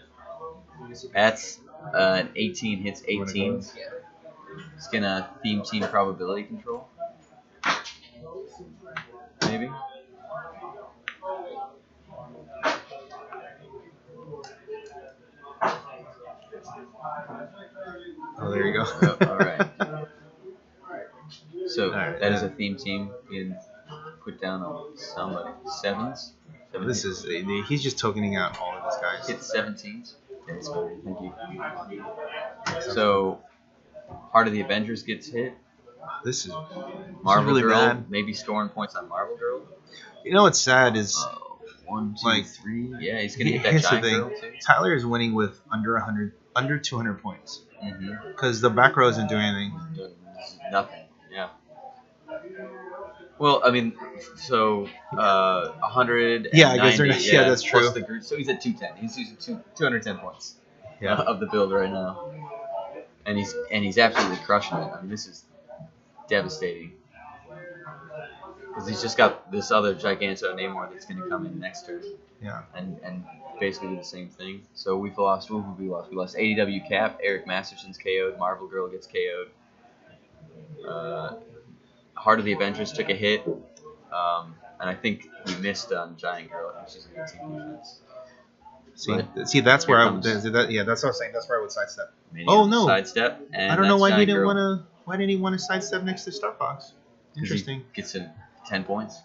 Speaker 1: That's an 18 hits 18. It's gonna theme team probability control. Maybe.
Speaker 4: Oh, there you go.
Speaker 1: Oh, all right. So
Speaker 4: Alright,
Speaker 1: that is a theme team. You can put down on somebody. Sevens.
Speaker 4: This is he's just tokening out all of his guys.
Speaker 1: Hit 17s. That's fine. Thank you. So Heart of the Avengers gets hit.
Speaker 4: This is
Speaker 1: Marvel
Speaker 4: really
Speaker 1: Girl,
Speaker 4: bad.
Speaker 1: maybe scoring points on Marvel Girl.
Speaker 4: You know what's sad is
Speaker 1: 1, 2,
Speaker 4: like
Speaker 1: 3. Yeah, he's gonna hit that
Speaker 4: here's the
Speaker 1: giant
Speaker 4: thing.
Speaker 1: girl too.
Speaker 4: Tyler is winning with under 200 points
Speaker 1: Mm-hmm.
Speaker 4: because the back row isn't doing anything.
Speaker 1: Nothing. Yeah. Well, I mean, so 100.
Speaker 4: Yeah, I guess they're not- yeah, that's
Speaker 1: plus
Speaker 4: true.
Speaker 1: the group, so he's at 210. He's using 210 points
Speaker 4: Yeah.
Speaker 1: of the build right now, and he's absolutely crushing it. I mean, this is devastating because he's just got this other Giganto Namor that's going to come in next turn.
Speaker 4: Yeah.
Speaker 1: And basically do the same thing. So we've lost. What have we lost? We lost ADW Cap. Eric Masterson's KO'd. Marvel Girl gets KO'd. Heart of the Avengers took a hit. And I think we missed on Giant Girl. I think she's an 18 defense.
Speaker 4: See, that's where
Speaker 1: Here
Speaker 4: I
Speaker 1: comes-
Speaker 4: that's what I was saying. That's where I would sidestep.
Speaker 1: Maybe
Speaker 4: Oh,
Speaker 1: on the
Speaker 4: no.
Speaker 1: Sidestep. And
Speaker 4: I don't know
Speaker 1: that's
Speaker 4: why he
Speaker 1: Giant
Speaker 4: didn't
Speaker 1: Girl,
Speaker 4: want to. Why didn't he want to sidestep next to Star Fox?
Speaker 1: 'cause
Speaker 4: Interesting.
Speaker 1: He gets in 10 points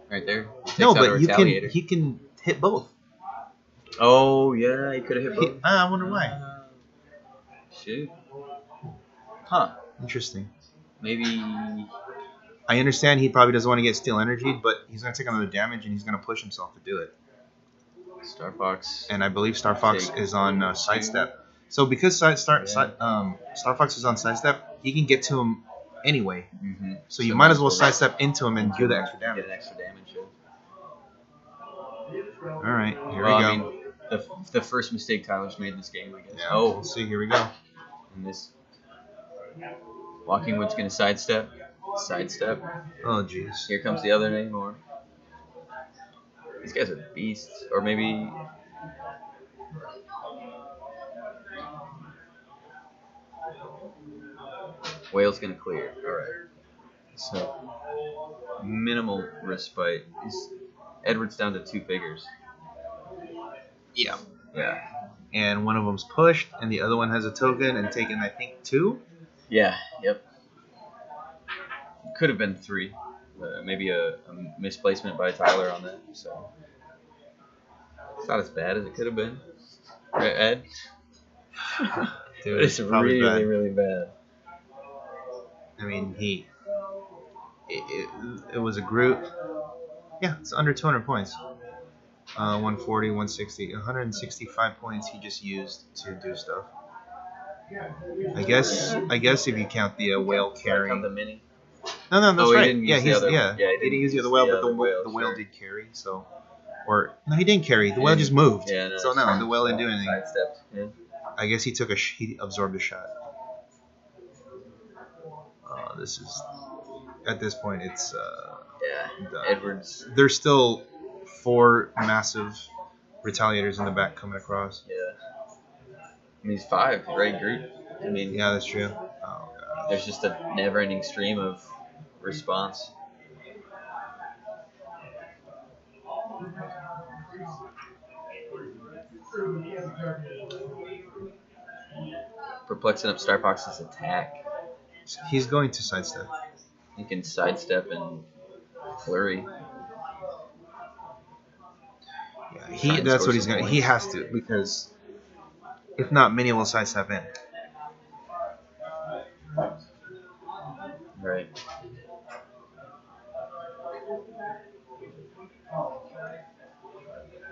Speaker 1: right there. Takes
Speaker 4: No,
Speaker 1: out a
Speaker 4: but you can.
Speaker 1: Retaliator.
Speaker 4: He can hit both.
Speaker 1: Oh yeah, he could have hit both.
Speaker 4: I wonder why.
Speaker 1: Shoot. Huh.
Speaker 4: Interesting.
Speaker 1: Maybe.
Speaker 4: I understand he probably doesn't want to get steel energy, but he's going to take another damage and he's going to push himself to do it.
Speaker 1: Star Fox.
Speaker 4: And I believe Star Fox
Speaker 1: Take
Speaker 4: is on sidestep. So because Star Fox is on sidestep, he can get to him anyway.
Speaker 1: Mm-hmm.
Speaker 4: So you might as well sidestep into him and do the extra damage.
Speaker 1: Get an extra damage. Yeah.
Speaker 4: All right, here
Speaker 1: Well,
Speaker 4: we go.
Speaker 1: I mean, the first mistake Tyler's made in this game, I guess.
Speaker 4: Yeah,
Speaker 1: Oh,
Speaker 4: we'll see. Here we go.
Speaker 1: and this Walking Wood's gonna sidestep. Sidestep.
Speaker 4: Oh, jeez.
Speaker 1: Here comes the other Namor. These guys are beasts. Or maybe. Whale's gonna clear. Alright. So, minimal respite. Edward's down to 2 figures.
Speaker 4: Yeah.
Speaker 1: Yeah.
Speaker 4: And one of them's pushed, and the other one has a token and taken, I think, 2.
Speaker 1: Yeah, yep. Could have been 3. Maybe a misplacement by Tyler on that. So it's not as bad as it could have been. Right, Ed?
Speaker 4: Dude,
Speaker 1: It's
Speaker 4: probably
Speaker 1: really,
Speaker 4: bad.
Speaker 1: really bad.
Speaker 4: I mean, it was a group. Yeah, it's under 200 points. 140, 160, 165 points he just used to do stuff. I guess if you count the whale carry.
Speaker 1: Count the mini.
Speaker 4: No, that's
Speaker 1: Oh, he
Speaker 4: right.
Speaker 1: didn't use
Speaker 4: Yeah,
Speaker 1: the other-
Speaker 4: he
Speaker 1: yeah, he
Speaker 4: didn't use the other whale, but the whale
Speaker 1: sure.
Speaker 4: did carry. So, or no, he didn't carry. The whale just moved.
Speaker 1: Yeah, no,
Speaker 4: So no, the whale didn't do anything.
Speaker 1: Sidestepped. Yeah.
Speaker 4: I guess he took he absorbed a shot. This is at this point it's
Speaker 1: Yeah.
Speaker 4: done.
Speaker 1: Edwards.
Speaker 4: There's still 4 massive retaliators in the back coming across.
Speaker 1: Yeah. I mean, he's 5, right, Groot? I mean,
Speaker 4: Yeah, that's true. Oh god.
Speaker 1: there's just a never-ending stream of response. Perplexing up Star Fox's attack.
Speaker 4: He's going to sidestep.
Speaker 1: He can sidestep and flurry.
Speaker 4: Yeah,
Speaker 1: Try and
Speaker 4: that's
Speaker 1: score
Speaker 4: what he's
Speaker 1: some
Speaker 4: gonna. He
Speaker 1: points.
Speaker 4: has to because if not, Mini will sidestep in.
Speaker 1: Right.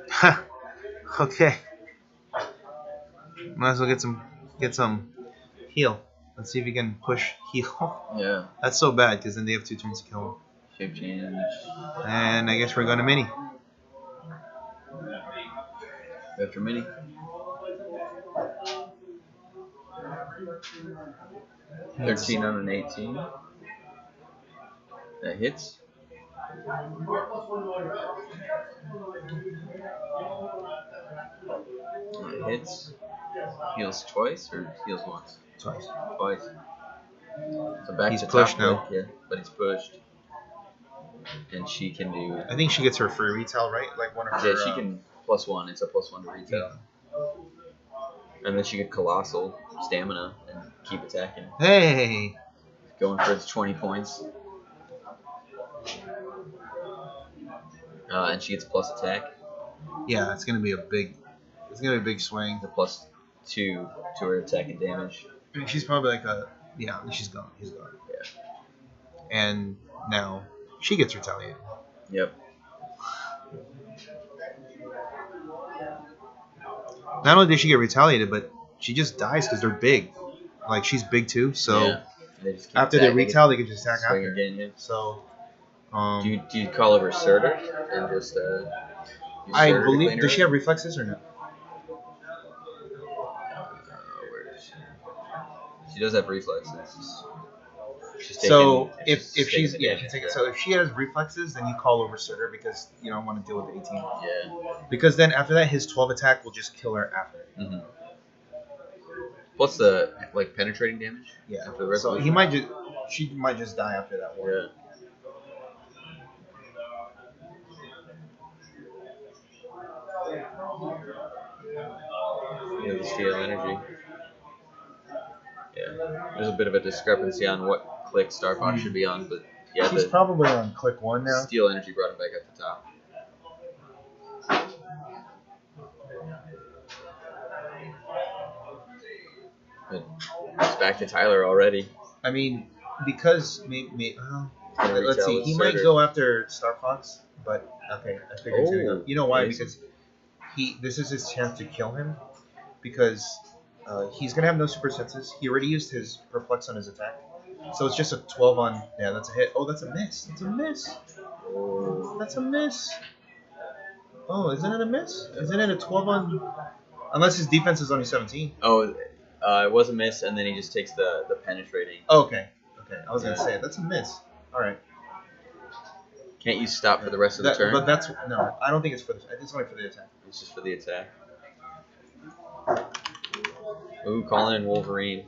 Speaker 4: Ha. Okay. Might as well get some heal. Let's see if we can push heal.
Speaker 1: Yeah.
Speaker 4: That's so bad because then they have 2 turns to kill him.
Speaker 1: Shape change.
Speaker 4: And I guess we're going to Mini.
Speaker 1: After mini.
Speaker 4: Hits.
Speaker 1: 13 on an 18. That hits. hits. Heals twice or heals once?
Speaker 4: Twice.
Speaker 1: Twice. So back
Speaker 4: He's
Speaker 1: to
Speaker 4: pushed
Speaker 1: top
Speaker 4: now.
Speaker 1: click, yeah, but he's pushed. And she can do.
Speaker 4: I think she gets her free retail, right? Like one of her.
Speaker 1: Yeah, she can +1. It's a +1 to retail. And then she could colossal stamina and keep attacking.
Speaker 4: Hey.
Speaker 1: Going for its 20 points. And she gets plus attack.
Speaker 4: Yeah, it's gonna be a big. It's gonna be a big swing.
Speaker 1: The +2 to her attack and damage.
Speaker 4: I mean, she's probably like a. Yeah, she's gone. He's gone.
Speaker 1: Yeah.
Speaker 4: And now she gets retaliated.
Speaker 1: Yep.
Speaker 4: Not only did she get retaliated, but she just dies because they're big. Like she's big too, so
Speaker 1: Yeah. They just keep
Speaker 4: after they
Speaker 1: attacking,
Speaker 4: retail, they can just attack
Speaker 1: swing
Speaker 4: after.
Speaker 1: again. Yeah.
Speaker 4: So,
Speaker 1: Do you call over Surtur and just use
Speaker 4: I
Speaker 1: Surtur to
Speaker 4: believe.
Speaker 1: clean her
Speaker 4: Does she
Speaker 1: up?
Speaker 4: have reflexes or no?
Speaker 1: Where does she? She does have reflexes. She's
Speaker 4: So
Speaker 1: taking-
Speaker 4: if
Speaker 1: she's
Speaker 4: she's
Speaker 1: taking the
Speaker 4: she's
Speaker 1: damage,
Speaker 4: taking,
Speaker 1: right?
Speaker 4: so if she has reflexes, then you call over Surtur because you don't want to deal with the 18.
Speaker 1: Yeah.
Speaker 4: Because then after that, his 12 attack will just kill her after.
Speaker 1: Mm-hmm. What's the penetrating damage?
Speaker 4: Yeah.
Speaker 1: After the
Speaker 4: So
Speaker 1: resolution?
Speaker 4: she might just die after that one.
Speaker 1: Yeah. Yeah, the steel energy. Yeah. There's a bit of a discrepancy on what click Star Fox should be on, but yeah,
Speaker 4: She's
Speaker 1: the
Speaker 4: probably on click 1 now.
Speaker 1: steel energy brought him back up the top. But it's back to Tylor already.
Speaker 4: I mean, because let's see, he might
Speaker 1: Surtur.
Speaker 4: go after Star Fox, but okay, I figured he's gonna go.
Speaker 1: Oh,
Speaker 4: You know why?
Speaker 1: yes.
Speaker 4: Because this is his chance to kill him, because he's gonna have no super senses. He already used his perplex on his attack, so it's just a 12 on. Yeah, that's a hit. Oh, that's a miss. That's a miss.
Speaker 1: Oh.
Speaker 4: That's a miss. Oh, isn't it a miss? Isn't it a 12 on? Unless his defense is only 17.
Speaker 1: Oh, it was a miss, and then he just takes the penetrating.
Speaker 4: Oh, okay. Okay, I was gonna say that's a miss. All right.
Speaker 1: Can't you stop for the rest of the turn?
Speaker 4: But that's no. I don't think it's for the. It's only for the attack.
Speaker 1: It's just for the attack. Ooh, calling in Wolverine.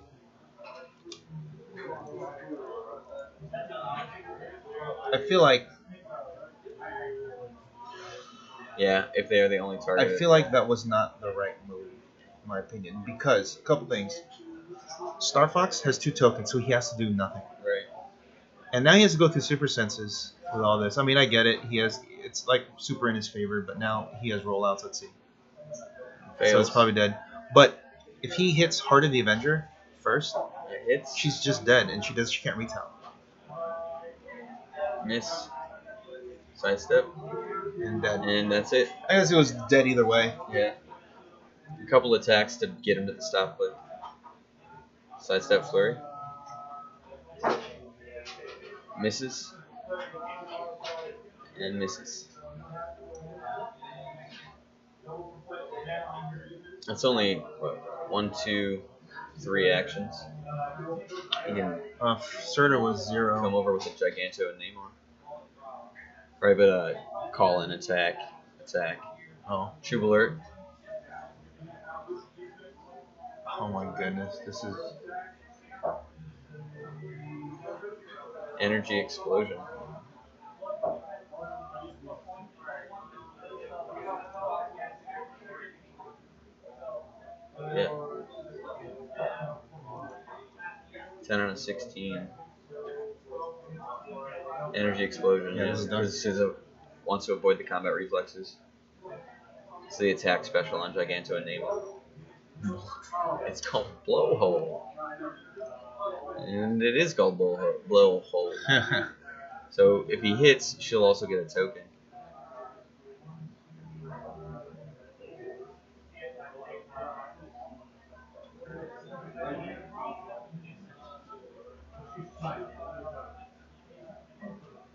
Speaker 4: I feel like
Speaker 1: If they are the only target.
Speaker 4: I feel like that was not the right move, in my opinion, because a couple things. Star Fox has 2 tokens, so he has to do nothing.
Speaker 1: Right.
Speaker 4: And now he has to go through super senses with all this. I mean, I get it. It's like super in his favor, but now he has rollouts. Let's see.
Speaker 1: Fails.
Speaker 4: So it's probably dead. But if he hits Heart of the Avenger first,
Speaker 1: It hits.
Speaker 4: she's just dead, and she can't retail.
Speaker 1: Miss. Sidestep.
Speaker 4: And dead.
Speaker 1: And that's it.
Speaker 4: I guess it was dead either way.
Speaker 1: Yeah. A couple attacks to get him to the stop click. Sidestep flurry. Misses. And misses. That's only, what, 1, 2, 3 actions. He can
Speaker 4: Surtur was 0.
Speaker 1: come over with a Giganto and Namor. Right, but call in, attack.
Speaker 4: Oh.
Speaker 1: Troop alert.
Speaker 4: Oh my goodness, this is.
Speaker 1: Energy explosion. Yeah. 10 out of 16. Energy explosion.
Speaker 4: Yeah, this is done.
Speaker 1: This is wants to avoid the combat reflexes. It's the attack special on Giganto and Namor. It's called Blowhole. And it is called Blowhole. So if he hits, she'll also get a token.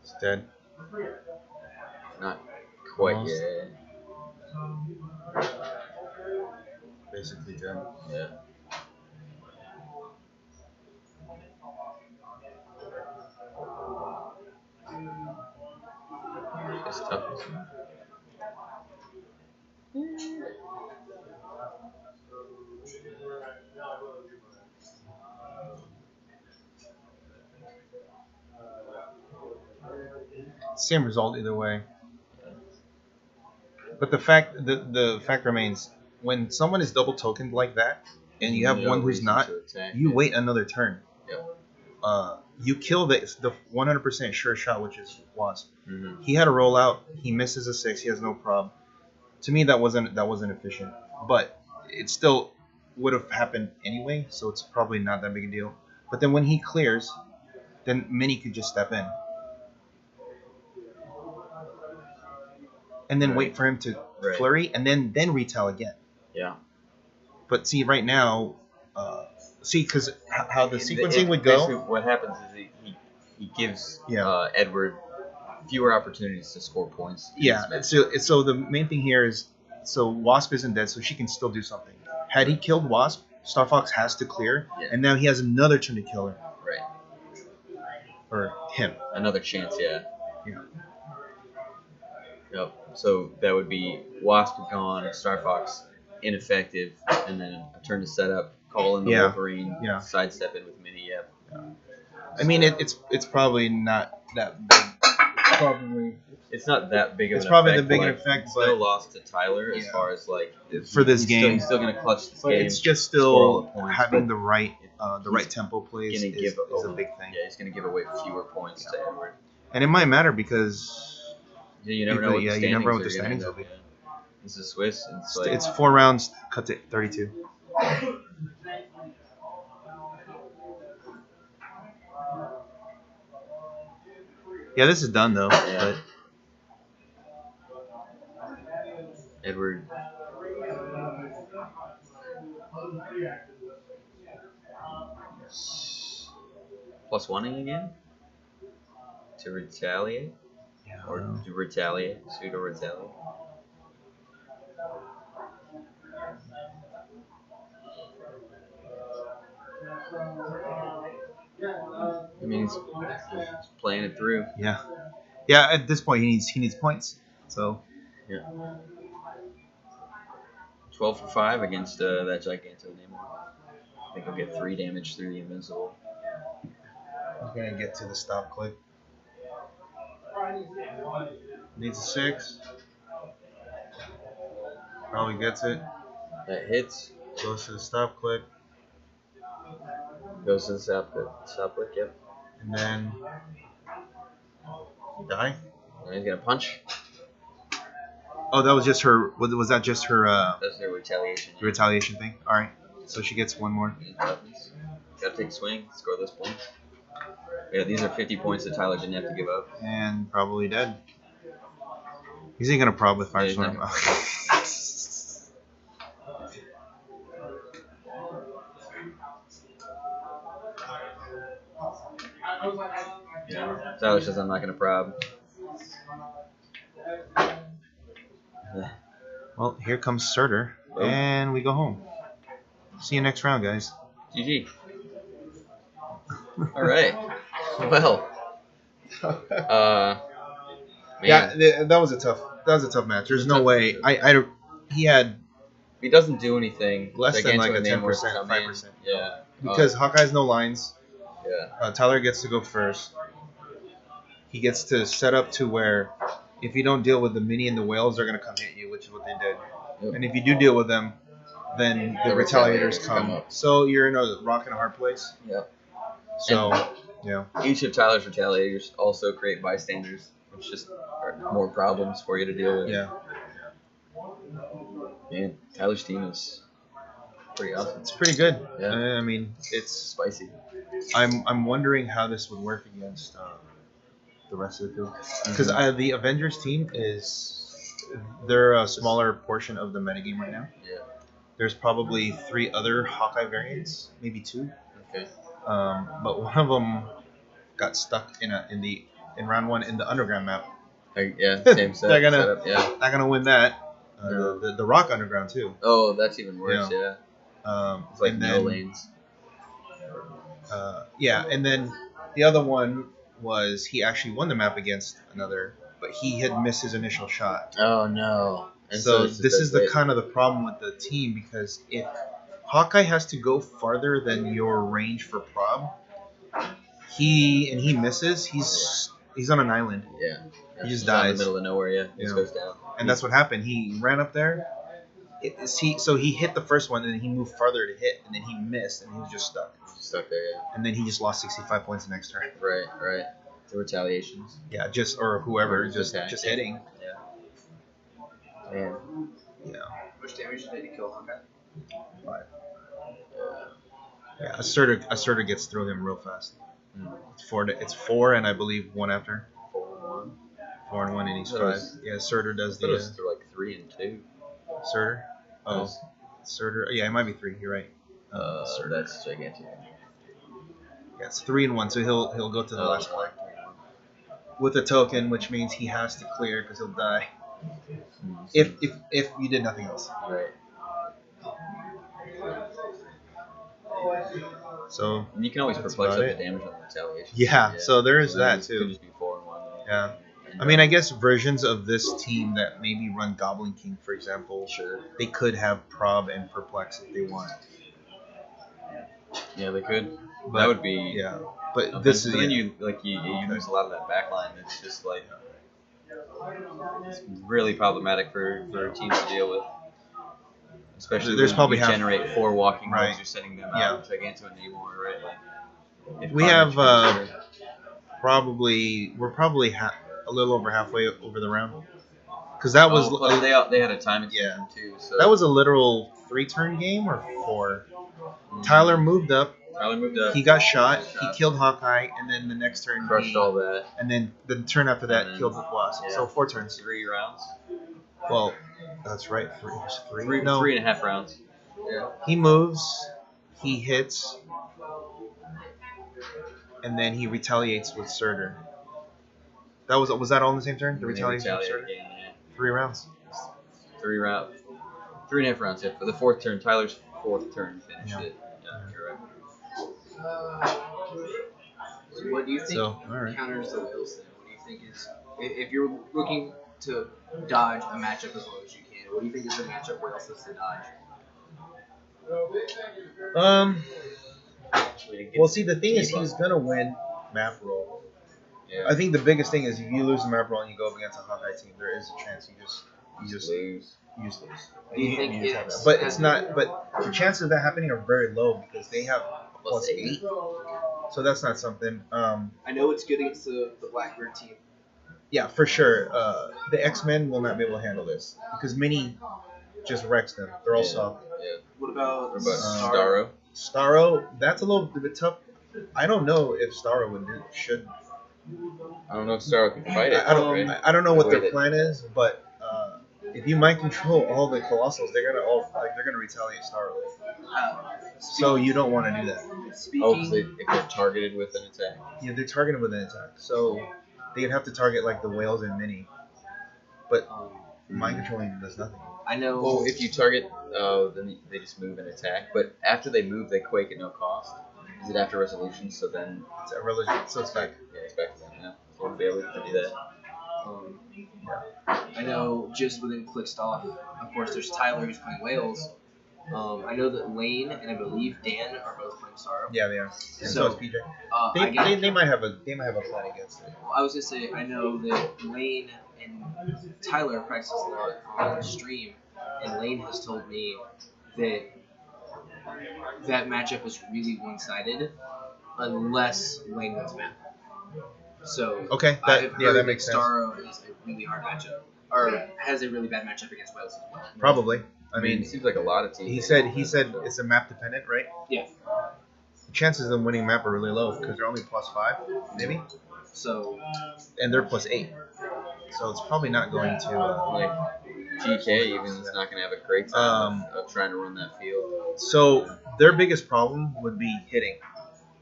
Speaker 4: It's dead.
Speaker 1: Not quite
Speaker 4: Almost.
Speaker 1: yet.
Speaker 4: Basically dead.
Speaker 1: Yeah. It's tough.
Speaker 4: Same result either way. But the fact remains, when someone is double tokened like that, and you have
Speaker 1: No
Speaker 4: one who's
Speaker 1: reason
Speaker 4: not,
Speaker 1: to attack.
Speaker 4: you wait another turn.
Speaker 1: Yep.
Speaker 4: You kill the 100% sure shot, which is Wasp.
Speaker 1: Mm-hmm.
Speaker 4: He had a rollout. He misses a 6. He has no problem. To me, that wasn't efficient, but it still would have happened anyway. So it's probably not that big a deal. But then when he clears, then Minnie could just step in, and then
Speaker 1: Right.
Speaker 4: wait for him to
Speaker 1: Right.
Speaker 4: flurry, and then retell again.
Speaker 1: Yeah.
Speaker 4: But see, right now, because how the sequencing would
Speaker 1: Basically,
Speaker 4: go.
Speaker 1: what happens is he gives
Speaker 4: Yeah.
Speaker 1: Edward fewer opportunities to score points. in
Speaker 4: Yeah.
Speaker 1: this match.
Speaker 4: So the main thing here is, so Wasp isn't dead, so she can still do something. Had he killed Wasp, Star Fox has to clear,
Speaker 1: Yeah.
Speaker 4: and now he has another turn to kill her
Speaker 1: Right.
Speaker 4: or him.
Speaker 1: Another chance, yeah.
Speaker 4: Yeah.
Speaker 1: Yep. So that would be Wasp gone, Star Fox ineffective, and then a turn to set up, call in the
Speaker 4: Yeah.
Speaker 1: Wolverine,
Speaker 4: Yeah.
Speaker 1: sidestep in with Minnie. Yep.
Speaker 4: I mean, it's probably not that big. Probably
Speaker 1: It's not that big of
Speaker 4: It's
Speaker 1: an
Speaker 4: probably
Speaker 1: effect.
Speaker 4: the big
Speaker 1: but
Speaker 4: effect,
Speaker 1: it's no
Speaker 4: but-
Speaker 1: loss to Tyler as
Speaker 4: Yeah.
Speaker 1: far as like
Speaker 4: for this
Speaker 1: he's
Speaker 4: game.
Speaker 1: Still going to clutch this
Speaker 4: But
Speaker 1: game.
Speaker 4: it's just
Speaker 1: score all
Speaker 4: still
Speaker 1: the points,
Speaker 4: having
Speaker 1: but
Speaker 4: the right
Speaker 1: he's
Speaker 4: tempo plays
Speaker 1: gonna
Speaker 4: is
Speaker 1: give
Speaker 4: a
Speaker 1: away-
Speaker 4: big thing.
Speaker 1: Yeah, he's going to give away fewer points to Edward.
Speaker 4: And it might matter because
Speaker 1: Yeah, you never know what the
Speaker 4: you
Speaker 1: standings
Speaker 4: never know what the
Speaker 1: are gonna
Speaker 4: standings
Speaker 1: end
Speaker 4: will
Speaker 1: up,
Speaker 4: be.
Speaker 1: yeah. This is Swiss. And it's like,
Speaker 4: it's 4 rounds cut to 32. Yeah, this is done though.
Speaker 1: Yeah. Edward. Plus one again to retaliate or to retaliate, pseudo retaliate. I mean, he's playing it through.
Speaker 4: Yeah. At this point, he needs points. So
Speaker 1: 12 for 5 against that Giganto Namor. I think he'll get 3 damage through the Invincible.
Speaker 4: he's gonna get to the stop click. Needs a 6. Probably gets it.
Speaker 1: That hits.
Speaker 4: Goes to the stop click,
Speaker 1: Goes to the stop click, yep.
Speaker 4: and then die.
Speaker 1: And he's gonna punch.
Speaker 4: Oh, that was just her. Was that just her
Speaker 1: That's their retaliation.
Speaker 4: retaliation thing? All right. So she gets one more.
Speaker 1: Gotta take a swing, score those points. Yeah, these are 50 points that Tyler didn't have to give up.
Speaker 4: And probably dead. Is he gonna prob with
Speaker 1: Yeah, he's
Speaker 4: Firestorm?
Speaker 1: not Yeah. Tyler says I'm not gonna prob.
Speaker 4: Well, here comes Surtur,
Speaker 1: Boom.
Speaker 4: and we go home. See you next round, guys.
Speaker 1: GG. All right. Well. Man,
Speaker 4: Yeah, that was a tough match. There's no way. He had
Speaker 1: if he doesn't do anything,
Speaker 4: less than like a
Speaker 1: Giganto and Namor
Speaker 4: 10%,
Speaker 1: come
Speaker 4: 5%.
Speaker 1: in. Yeah.
Speaker 4: because Hawkeye's no lines.
Speaker 1: Yeah.
Speaker 4: Tyler gets to go first. He gets to set up to where if you don't deal with the mini and the whales, they're gonna come hit you, which is what they did.
Speaker 1: Yep.
Speaker 4: And if you do deal with them, then the
Speaker 1: The
Speaker 4: retaliators
Speaker 1: retaliators
Speaker 4: come.
Speaker 1: come up.
Speaker 4: So you're in a rock and a hard place.
Speaker 1: Yep.
Speaker 4: So yeah,
Speaker 1: Each of Tyler's retaliators also create bystanders, which just are more problems for you to deal with.
Speaker 4: yeah,
Speaker 1: Man, Tyler's team is pretty awesome.
Speaker 4: it's pretty good.
Speaker 1: Yeah.
Speaker 4: I mean, it's.
Speaker 1: Spicy.
Speaker 4: I'm wondering how this would work against the rest of the field, because the Avengers team they're a smaller portion of the metagame right now.
Speaker 1: Yeah.
Speaker 4: There's probably 3 other Hawkeye variants, maybe 2.
Speaker 1: Okay.
Speaker 4: But one of them got stuck in round 1 in the underground map.
Speaker 1: Yeah, same
Speaker 4: They're gonna-
Speaker 1: setup. Yeah.
Speaker 4: Not gonna win that.
Speaker 1: No.
Speaker 4: The Rock underground too.
Speaker 1: Oh, that's even worse.
Speaker 4: Yeah.
Speaker 1: Yeah. It's like
Speaker 4: and
Speaker 1: no
Speaker 4: then,
Speaker 1: lanes.
Speaker 4: and then the other one was he actually won the map against another, but he had missed his initial shot.
Speaker 1: Oh no. And
Speaker 4: So
Speaker 1: it's
Speaker 4: this
Speaker 1: just
Speaker 4: is
Speaker 1: like,
Speaker 4: the kind of the problem with the team, because if Hawkeye has to go farther than your range for prob, he misses, he's He's on an island.
Speaker 1: Yeah.
Speaker 4: He just
Speaker 1: out in
Speaker 4: dies.
Speaker 1: the middle of nowhere. Yeah. He just
Speaker 4: Yeah.
Speaker 1: goes down.
Speaker 4: And that's what happened. He ran up there. So he hit the first one, and then he moved farther to hit, and then he missed, and he was just stuck.
Speaker 1: He's stuck there. Yeah.
Speaker 4: And then he just lost 65 points the next turn.
Speaker 1: Right. The retaliations.
Speaker 4: Yeah, or whoever,
Speaker 1: Or
Speaker 4: just hitting.
Speaker 1: Yeah. Man.
Speaker 4: Yeah.
Speaker 3: Which damage did he kill Hawkeye?
Speaker 4: 5. Yeah, Asserter gets through him real fast. It's 4 and I believe 1 after.
Speaker 1: 4-1.
Speaker 4: 4 and 1 and he's
Speaker 1: That
Speaker 4: 5.
Speaker 1: was-
Speaker 4: Yeah, Asserter does
Speaker 1: It was
Speaker 4: the
Speaker 1: through like 3 and 2.
Speaker 4: Asserter. Oh, Asserter. Yeah, it might be 3. You're right.
Speaker 1: That's gigantic.
Speaker 4: Yeah, it's 3 and 1, so he'll go to the last
Speaker 1: one.
Speaker 4: play with a token, which means he has to clear because he'll die if you did nothing else.
Speaker 1: Right.
Speaker 4: So
Speaker 1: And you can always
Speaker 4: That's
Speaker 1: perplex
Speaker 4: about
Speaker 1: up the
Speaker 4: it.
Speaker 1: damage on the retaliation.
Speaker 4: yeah, so there is
Speaker 1: So
Speaker 4: that
Speaker 1: it
Speaker 4: too.
Speaker 1: Could just be 4 and 1.
Speaker 4: Yeah. I mean, I guess versions of this team that maybe run Goblin King, for example,
Speaker 1: Sure.
Speaker 4: they could have Prob and Perplex if they want.
Speaker 1: Yeah, they could.
Speaker 4: But,
Speaker 1: That would be.
Speaker 4: Yeah, but
Speaker 1: something.
Speaker 4: this is
Speaker 1: But then
Speaker 4: yeah.
Speaker 1: you lose a lot of that backline. It's just like it's really problematic for teams to deal with. Especially
Speaker 4: There's
Speaker 1: when
Speaker 4: probably
Speaker 1: you
Speaker 4: half-
Speaker 1: generate 4 walking
Speaker 4: Right.
Speaker 1: moves, you're sending them
Speaker 4: Yeah.
Speaker 1: out Giganto anymore, right? Like, if
Speaker 4: We
Speaker 1: Carnage
Speaker 4: have,
Speaker 1: comes through-
Speaker 4: we're probably a little over halfway over the round, because that was
Speaker 1: plus they had a time extension too. So
Speaker 4: that was a literal 3-turn game or 4. Tyler moved up.
Speaker 1: Tyler moved up.
Speaker 4: He got shot. He killed Hawkeye, and then the next turn
Speaker 1: crushed all that.
Speaker 4: and then the turn after that
Speaker 1: And then-
Speaker 4: killed the Wasp.
Speaker 1: yeah.
Speaker 4: So 4 turns.
Speaker 1: 3 rounds.
Speaker 4: Well, that's right. 3.
Speaker 1: Three,
Speaker 4: No,
Speaker 1: 3.5 rounds. Yeah.
Speaker 4: he moves, he hits, and then he retaliates with Surtur. Was that all in the same turn? The retaliation with Surtur?
Speaker 1: Again, yeah.
Speaker 4: 3 rounds.
Speaker 1: 3.5 rounds. Yeah, for the 4th turn, Tyler's 4th turn finished
Speaker 4: Yeah.
Speaker 1: it. Yeah, you're right.
Speaker 3: So what do you think
Speaker 4: So, all right.
Speaker 3: counters the whales then? What do you think is if you're looking to dodge a matchup as well as you can? What do you think is the matchup whales is to dodge?
Speaker 4: Well, see, the thing is, he's gonna win map roll.
Speaker 1: Yeah.
Speaker 4: I think the biggest thing is if you lose the map roll and you go up against a Hawkeye team, there is a chance you just
Speaker 1: lose.
Speaker 4: lose.
Speaker 3: Do you think
Speaker 4: just have
Speaker 3: it's-
Speaker 4: that. But it's not. But the chances of that happening are very low because they have plus 8. So that's not something.
Speaker 3: I know it's good against the Blackbird team.
Speaker 4: Yeah, for sure. The X-Men will not be able to handle this because Mini just wrecks them. They're all soft.
Speaker 1: Yeah.
Speaker 3: What about
Speaker 1: What about
Speaker 3: Starro?
Speaker 1: Starro?
Speaker 4: Starro, that's a little bit tough. I don't know if Starro should.
Speaker 1: I don't know if Starro can fight it.
Speaker 4: I don't.
Speaker 1: right?
Speaker 4: I don't know what
Speaker 1: The way
Speaker 4: their plan is, but if you mind control all the Colossals, they're gonna retaliate Starro. So you don't want to do that.
Speaker 1: Oh, because
Speaker 3: Speaking,
Speaker 1: if they're targeted with an attack.
Speaker 4: Yeah, they're targeted with an attack, so they'd have to target like the whales and Mini. But mind controlling does nothing.
Speaker 3: I know.
Speaker 1: Well, if you target, then they just move and attack. But after they move, they quake at no cost. Is it after resolution? So then
Speaker 4: It's a religion, so it's back.
Speaker 1: yeah, it's back to them. Yeah, so we'll be able to do that.
Speaker 3: I know just within Clickstall, of course, there's Tylor who's playing Wales. I know that Lane and I believe Dan are both playing Starro.
Speaker 4: Yeah, they are. And so,
Speaker 3: So,
Speaker 4: is PJ.
Speaker 3: I got-
Speaker 4: They might have a plan against it.
Speaker 3: I was gonna say I know that Lane and Tyler practice a lot on stream, and Lane has told me that that matchup is really one-sided unless Lane wins map. So
Speaker 4: Okay,
Speaker 3: I've heard
Speaker 4: that makes sense.
Speaker 3: Starro is a really hard matchup, or has a really bad matchup against Wales as well.
Speaker 4: Probably. I
Speaker 1: it
Speaker 4: mean,
Speaker 1: seems like a lot of teams.
Speaker 4: he said it's a map dependent, right?
Speaker 3: Yeah.
Speaker 4: The chances of them winning map are really low because they're only +5, maybe,
Speaker 3: So
Speaker 4: and they're +8. So it's probably not going to.
Speaker 1: like GK even is not going to have a great time of trying to run that field.
Speaker 4: So their biggest problem would be hitting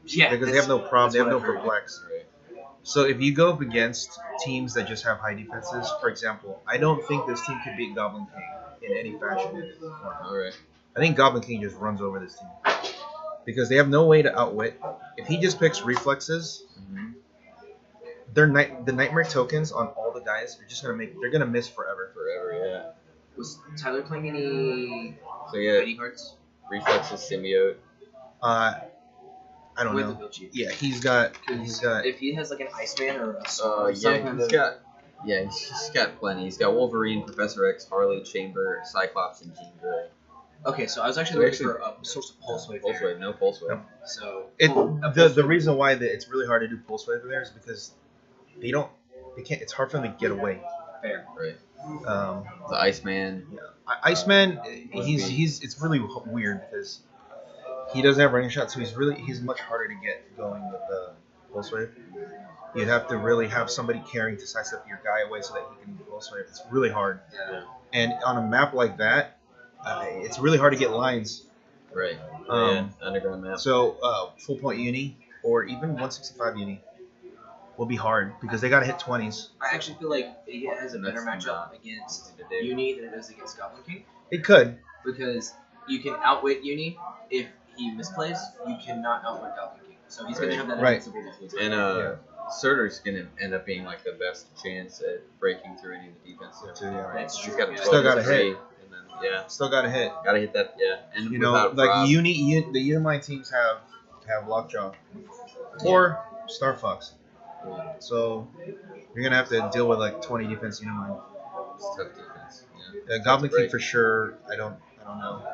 Speaker 3: yeah,
Speaker 4: because they have no prob, they have no
Speaker 3: that's what I've heard.
Speaker 4: perplex.
Speaker 1: Right.
Speaker 4: So if you go up against teams that just have high defenses, for example, I don't think this team could beat Goblin King in any fashion.
Speaker 1: All right.
Speaker 4: I think Goblin King just runs over this team because they have no way to outwit. If he just picks reflexes, the nightmare tokens on all the guys are just they're gonna miss forever.
Speaker 1: Forever, yeah.
Speaker 3: Was Tyler playing any
Speaker 1: So yeah,
Speaker 3: mini cards?
Speaker 1: reflexes, symbiote.
Speaker 4: I don't
Speaker 3: With
Speaker 4: know.
Speaker 3: the build sheet.
Speaker 4: Yeah, he's got.
Speaker 3: If he has like an Iceman or a
Speaker 1: he's got plenty. He's got Wolverine, Professor X, Harley, Chamber, Cyclops, and Jean Grey.
Speaker 3: Okay, so I was actually looking for a source of pulse wave.
Speaker 1: Pulse wave, no pulse wave.
Speaker 4: No.
Speaker 3: So
Speaker 4: The reason why it's really hard to do pulse wave there is because they can't. It's hard for them to get away.
Speaker 3: fair.
Speaker 1: Right. The Iceman.
Speaker 4: Iceman, it's really weird because he doesn't have range shot, so he's much harder to get going with the pulse wave. You'd have to really have somebody carrying to sidestep your guy away so that he can pulse wave. It's really hard.
Speaker 3: Yeah.
Speaker 4: And on a map like that, it's really hard to get lines.
Speaker 1: Right. Underground map.
Speaker 4: So full point uni or even 165 uni will be hard because they gotta hit 20s.
Speaker 3: I actually feel like it has a better matchup against Uni than it does against Goblin King
Speaker 4: It could.
Speaker 3: because you can outwit Uni if he misplays. You cannot outwit Goblin King, so he's gonna have that
Speaker 4: Right.
Speaker 3: invincible defense.
Speaker 1: And Surtur's gonna end up being like the best chance at breaking through any of the defense.
Speaker 4: Yeah.
Speaker 3: That's
Speaker 1: He's
Speaker 3: true.
Speaker 1: got a
Speaker 3: Yeah.
Speaker 1: 12
Speaker 4: Still gotta
Speaker 1: as a
Speaker 4: hit.
Speaker 1: three, and then
Speaker 4: Still gotta hit.
Speaker 1: gotta hit that. Yeah, and
Speaker 4: You know,
Speaker 1: without
Speaker 4: like
Speaker 1: Rob,
Speaker 4: the Unimind teams have Lockjaw or Star Fox.
Speaker 1: yeah,
Speaker 4: So you're gonna have to deal with like 20 defense Unimind.
Speaker 1: it's tough defense. Yeah.
Speaker 4: Goblin
Speaker 1: Tough to
Speaker 4: King for sure. I don't know.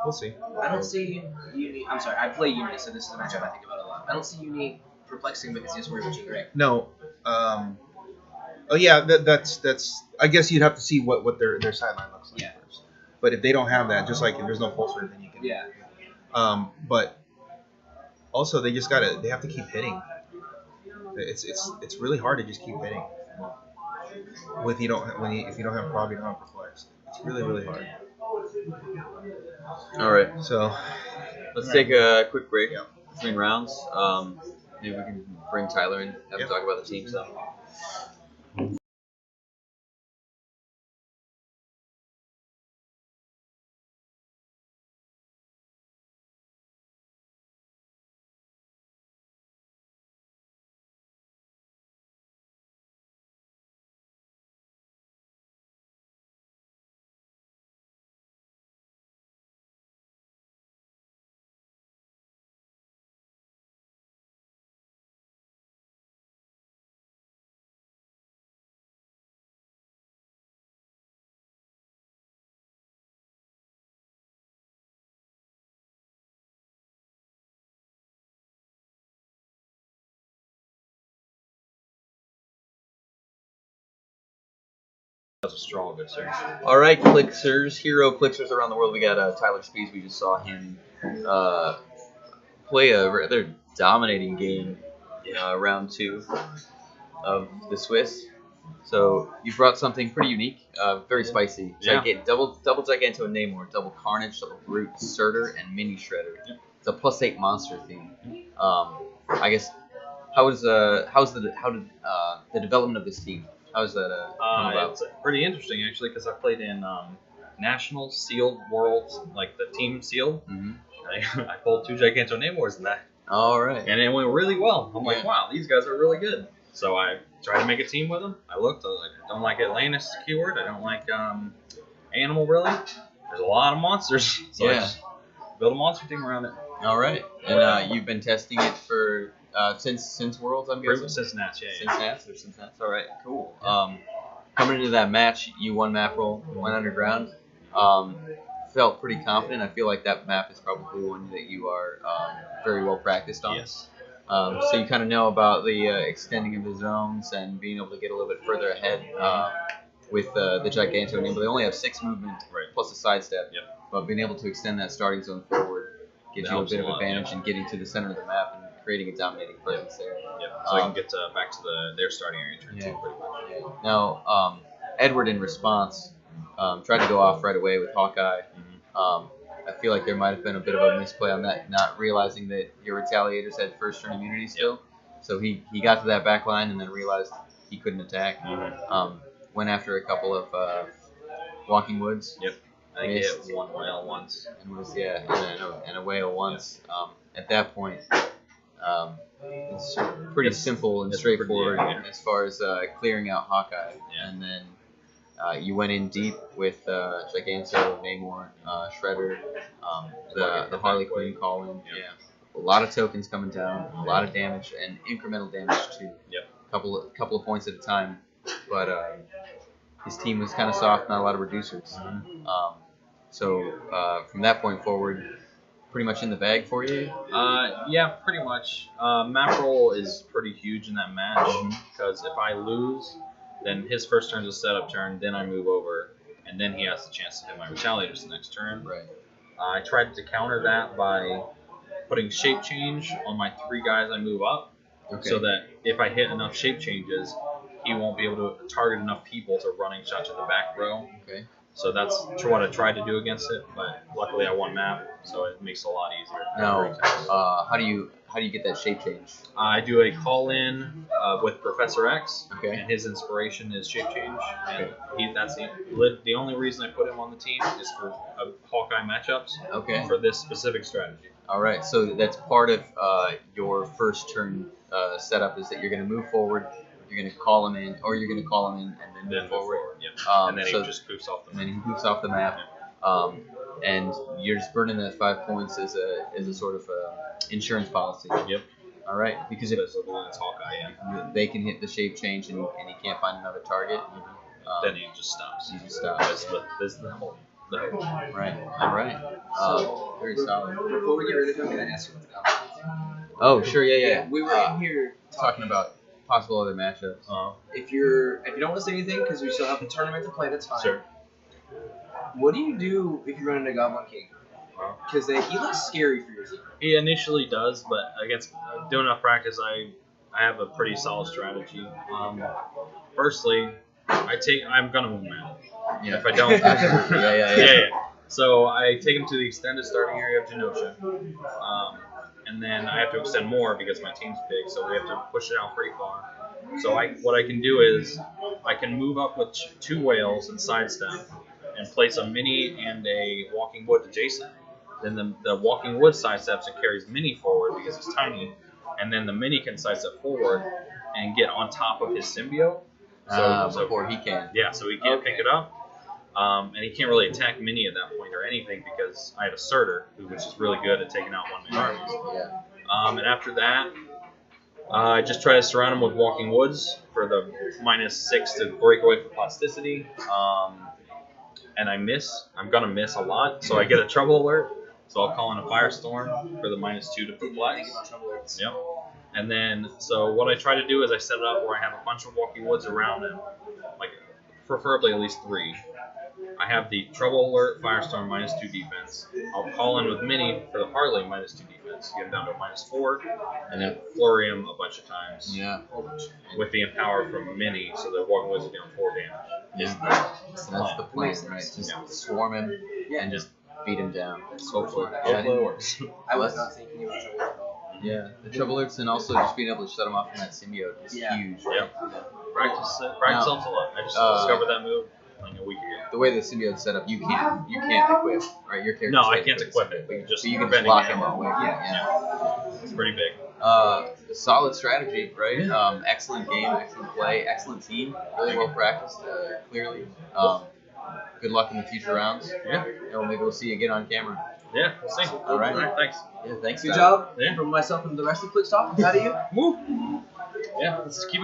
Speaker 4: We'll see.
Speaker 3: I don't see Uni. I'm sorry, I play Uni, so this is a matchup I think about a lot. I don't see Uni perplexing because he has worried about Jean Grey.
Speaker 4: No. Oh yeah. That's. I guess you'd have to see what their sideline looks like
Speaker 3: Yeah.
Speaker 4: first. But if they don't have that, just like if there's no pulse wave, then you can.
Speaker 3: Yeah.
Speaker 4: But also they have to keep hitting. It's really hard to just keep hitting. If you don't have Prob, you don't have perplex. It's really hard.
Speaker 1: All right,
Speaker 4: So
Speaker 1: let's take a quick break
Speaker 4: Yeah.
Speaker 1: between rounds. Maybe we can bring Tylor in, have him
Speaker 4: Yep.
Speaker 1: talk about the team stuff.
Speaker 2: That's a strong good sir.
Speaker 1: All right, Clixers, hero Clixers around the world. We got Tylor Spees. We just saw him play a rather dominating game in round 2 of the Swiss. So you brought something pretty unique, very spicy.
Speaker 2: Yeah.
Speaker 1: Double Giganto and Namor, double Carnage, double Brute, Surtur, and Mini Shredder.
Speaker 2: Yep.
Speaker 1: It's a +8 monster theme. I guess how did the development of this team? How's that come about?
Speaker 5: It's pretty interesting actually because I played in National Sealed Worlds, like the team sealed.
Speaker 1: Mm-hmm.
Speaker 5: I pulled 2 Giganto Namors in that,
Speaker 1: All right.
Speaker 5: and it went really well. I'm like,
Speaker 1: Yeah.
Speaker 5: wow, these guys are really good. So I tried to make a team with them. I was like, I don't like Atlantis keyword. I don't like Animal really. There's a lot of monsters, so I
Speaker 1: Yeah.
Speaker 5: just built a monster team around it.
Speaker 1: All right. And you've been testing it for since Worlds, I'm guessing.
Speaker 5: Since Nats, yeah.
Speaker 1: Since Nats. All right, cool. Coming into that match, you won map roll, went underground. Felt pretty confident. I feel like that map is probably one that you are very well practiced on.
Speaker 5: Yes.
Speaker 1: So you kind of know about the extending of the zones and being able to get a little bit further ahead with the Giganto enable. They only have 6 movement
Speaker 5: Right.
Speaker 1: plus a sidestep.
Speaker 5: Yep.
Speaker 1: But being able to extend that starting zone forward gives you a
Speaker 5: Helps
Speaker 1: bit
Speaker 5: a
Speaker 1: of
Speaker 5: lot,
Speaker 1: advantage
Speaker 5: yeah.
Speaker 1: in getting to the center of the map and creating a dominating presence there.
Speaker 5: Yep. So I can get back to their starting area turn
Speaker 1: Yeah.
Speaker 5: 2 pretty much.
Speaker 1: Now, Edward, in response, tried to go off right away with Hawkeye. I feel like there might have been a bit of a misplay on that, not realizing that your retaliators had first turn immunity still. So he got to that back line and then realized he couldn't attack. Went after a couple of Walking Woods.
Speaker 5: Yep. I think he hit one whale once.
Speaker 1: And was and a whale once. At that point, it's pretty simple and
Speaker 5: it's
Speaker 1: straightforward
Speaker 5: pretty, yeah.
Speaker 1: as far as clearing out Hawkeye.
Speaker 5: Yeah.
Speaker 1: And then you went in deep with Giganto, Namor, Shredder, the Harley Quinn call in.
Speaker 5: Yeah.
Speaker 1: a lot of tokens coming down, a lot of damage, and incremental damage too.
Speaker 5: Yep.
Speaker 1: Couple of points at a time. But his team was kind of soft, not a lot of reducers. So from that point forward, pretty much in the bag for you.
Speaker 5: Yeah, pretty much. Map roll is pretty huge in that match because if I lose, then his first turn is a setup turn, then I move over, and then he has the chance to hit my retaliators the next turn.
Speaker 1: Right.
Speaker 5: I tried to counter that by putting shape change on my 3 guys I move up, so that if I hit enough shape changes, he won't be able to target enough people to running shot to the back row.
Speaker 1: Okay.
Speaker 5: So that's what I tried to do against it, but luckily I won map, so it makes it a lot easier.
Speaker 1: Now, how do you get that shape change?
Speaker 5: I do a call in with Professor X,
Speaker 1: Okay.
Speaker 5: and his inspiration is shape change, and that's the only reason I put him on the team is for Hawkeye matchups.
Speaker 1: Okay.
Speaker 5: For this specific strategy.
Speaker 1: All right. So that's part of your first turn setup is that you're going to move forward, you're going to call him in, or you're going to call him in and then move forward.
Speaker 5: Yep. And then
Speaker 1: so
Speaker 5: he just poofs off the
Speaker 1: and
Speaker 5: map.
Speaker 1: then he moves off the map. And you're just burning that 5 points as a sort of insurance policy.
Speaker 5: Yep.
Speaker 1: All right, because if
Speaker 5: It's Hawkeye, yeah.
Speaker 1: they can hit the shape change and he can't find another target,
Speaker 5: Then he just stops.
Speaker 1: he just stops.
Speaker 5: That's the whole.
Speaker 1: Right. All right. Very solid.
Speaker 3: Before we get rid of him, can I ask you what's down?
Speaker 1: Oh, sure. Yeah.
Speaker 3: We were in here
Speaker 1: Talking about possible other matchups.
Speaker 3: If you don't want to say anything because we still have the tournament to play, that's fine.
Speaker 5: Sure.
Speaker 3: What do you do if you run into Goblin King? Because he looks scary for your team.
Speaker 5: He initially does, but against doing enough practice, I have a pretty solid strategy. Firstly, I'm gonna move him out.
Speaker 1: Yeah.
Speaker 5: If I don't, yeah. So I take him to the extended starting area of Genosha, and then I have to extend more because my team's big, so we have to push it out pretty far. So what I can do is I can move up with 2 whales and sidestep, and place a mini and a walking wood adjacent. Then the walking wood sidesteps and carries mini forward because it's tiny, and then the mini can sidestep forward and get on top of his symbiote.
Speaker 1: Before he can.
Speaker 5: Yeah, so he can't pick it up. And he can't really attack mini at that point or anything because I have a Surtur, which is really good at taking out one-man armies.
Speaker 1: Yeah.
Speaker 5: And after that, I just try to surround him with walking woods for the -6 to break away from plasticity. And I miss. I'm going to miss a lot, so I get a trouble alert. So I'll call in a Firestorm for the -2 to perplex. Yep. And then, so what I try to do is I set it up where I have a bunch of walking woods around him, like preferably at least 3. I have the Trouble Alert Firestorm -2 defense. I'll call in with Mini for the Harley -2 defense. Get him down to -4, and then flurry him a bunch of times.
Speaker 1: Yeah.
Speaker 5: With the Empower from Mini, so the walking woods are doing 4 damage.
Speaker 1: Yeah. So that's the plan, right? Just swarm him and just beat him down.
Speaker 5: Hopefully it works.
Speaker 3: I was not thinking about trouble at all.
Speaker 1: Yeah, the trouble alerts and also just being able to shut him off from that symbiote is huge.
Speaker 5: Yep. Practice helps a lot. I just discovered that move like a week ago.
Speaker 1: The way the symbiote's set up, you can't equip, right? Your character.
Speaker 5: No, I can't equip it.
Speaker 1: But
Speaker 5: Just
Speaker 1: you can just
Speaker 5: preventing
Speaker 1: lock
Speaker 5: it.
Speaker 1: him away. Yeah.
Speaker 5: It's pretty big.
Speaker 1: Solid strategy, right? Excellent game, excellent play, excellent team. Really well practiced, clearly. Good luck in the future rounds.
Speaker 5: Yeah.
Speaker 1: And maybe we'll see you again on camera.
Speaker 5: Yeah, we'll see.
Speaker 1: All right.
Speaker 5: Thanks.
Speaker 1: Yeah, thanks.
Speaker 3: Good
Speaker 1: Tyler.
Speaker 3: job
Speaker 5: Yeah.
Speaker 3: from myself and the rest of Quick Stop. How do you?
Speaker 5: Woo. Yeah, let's keep it.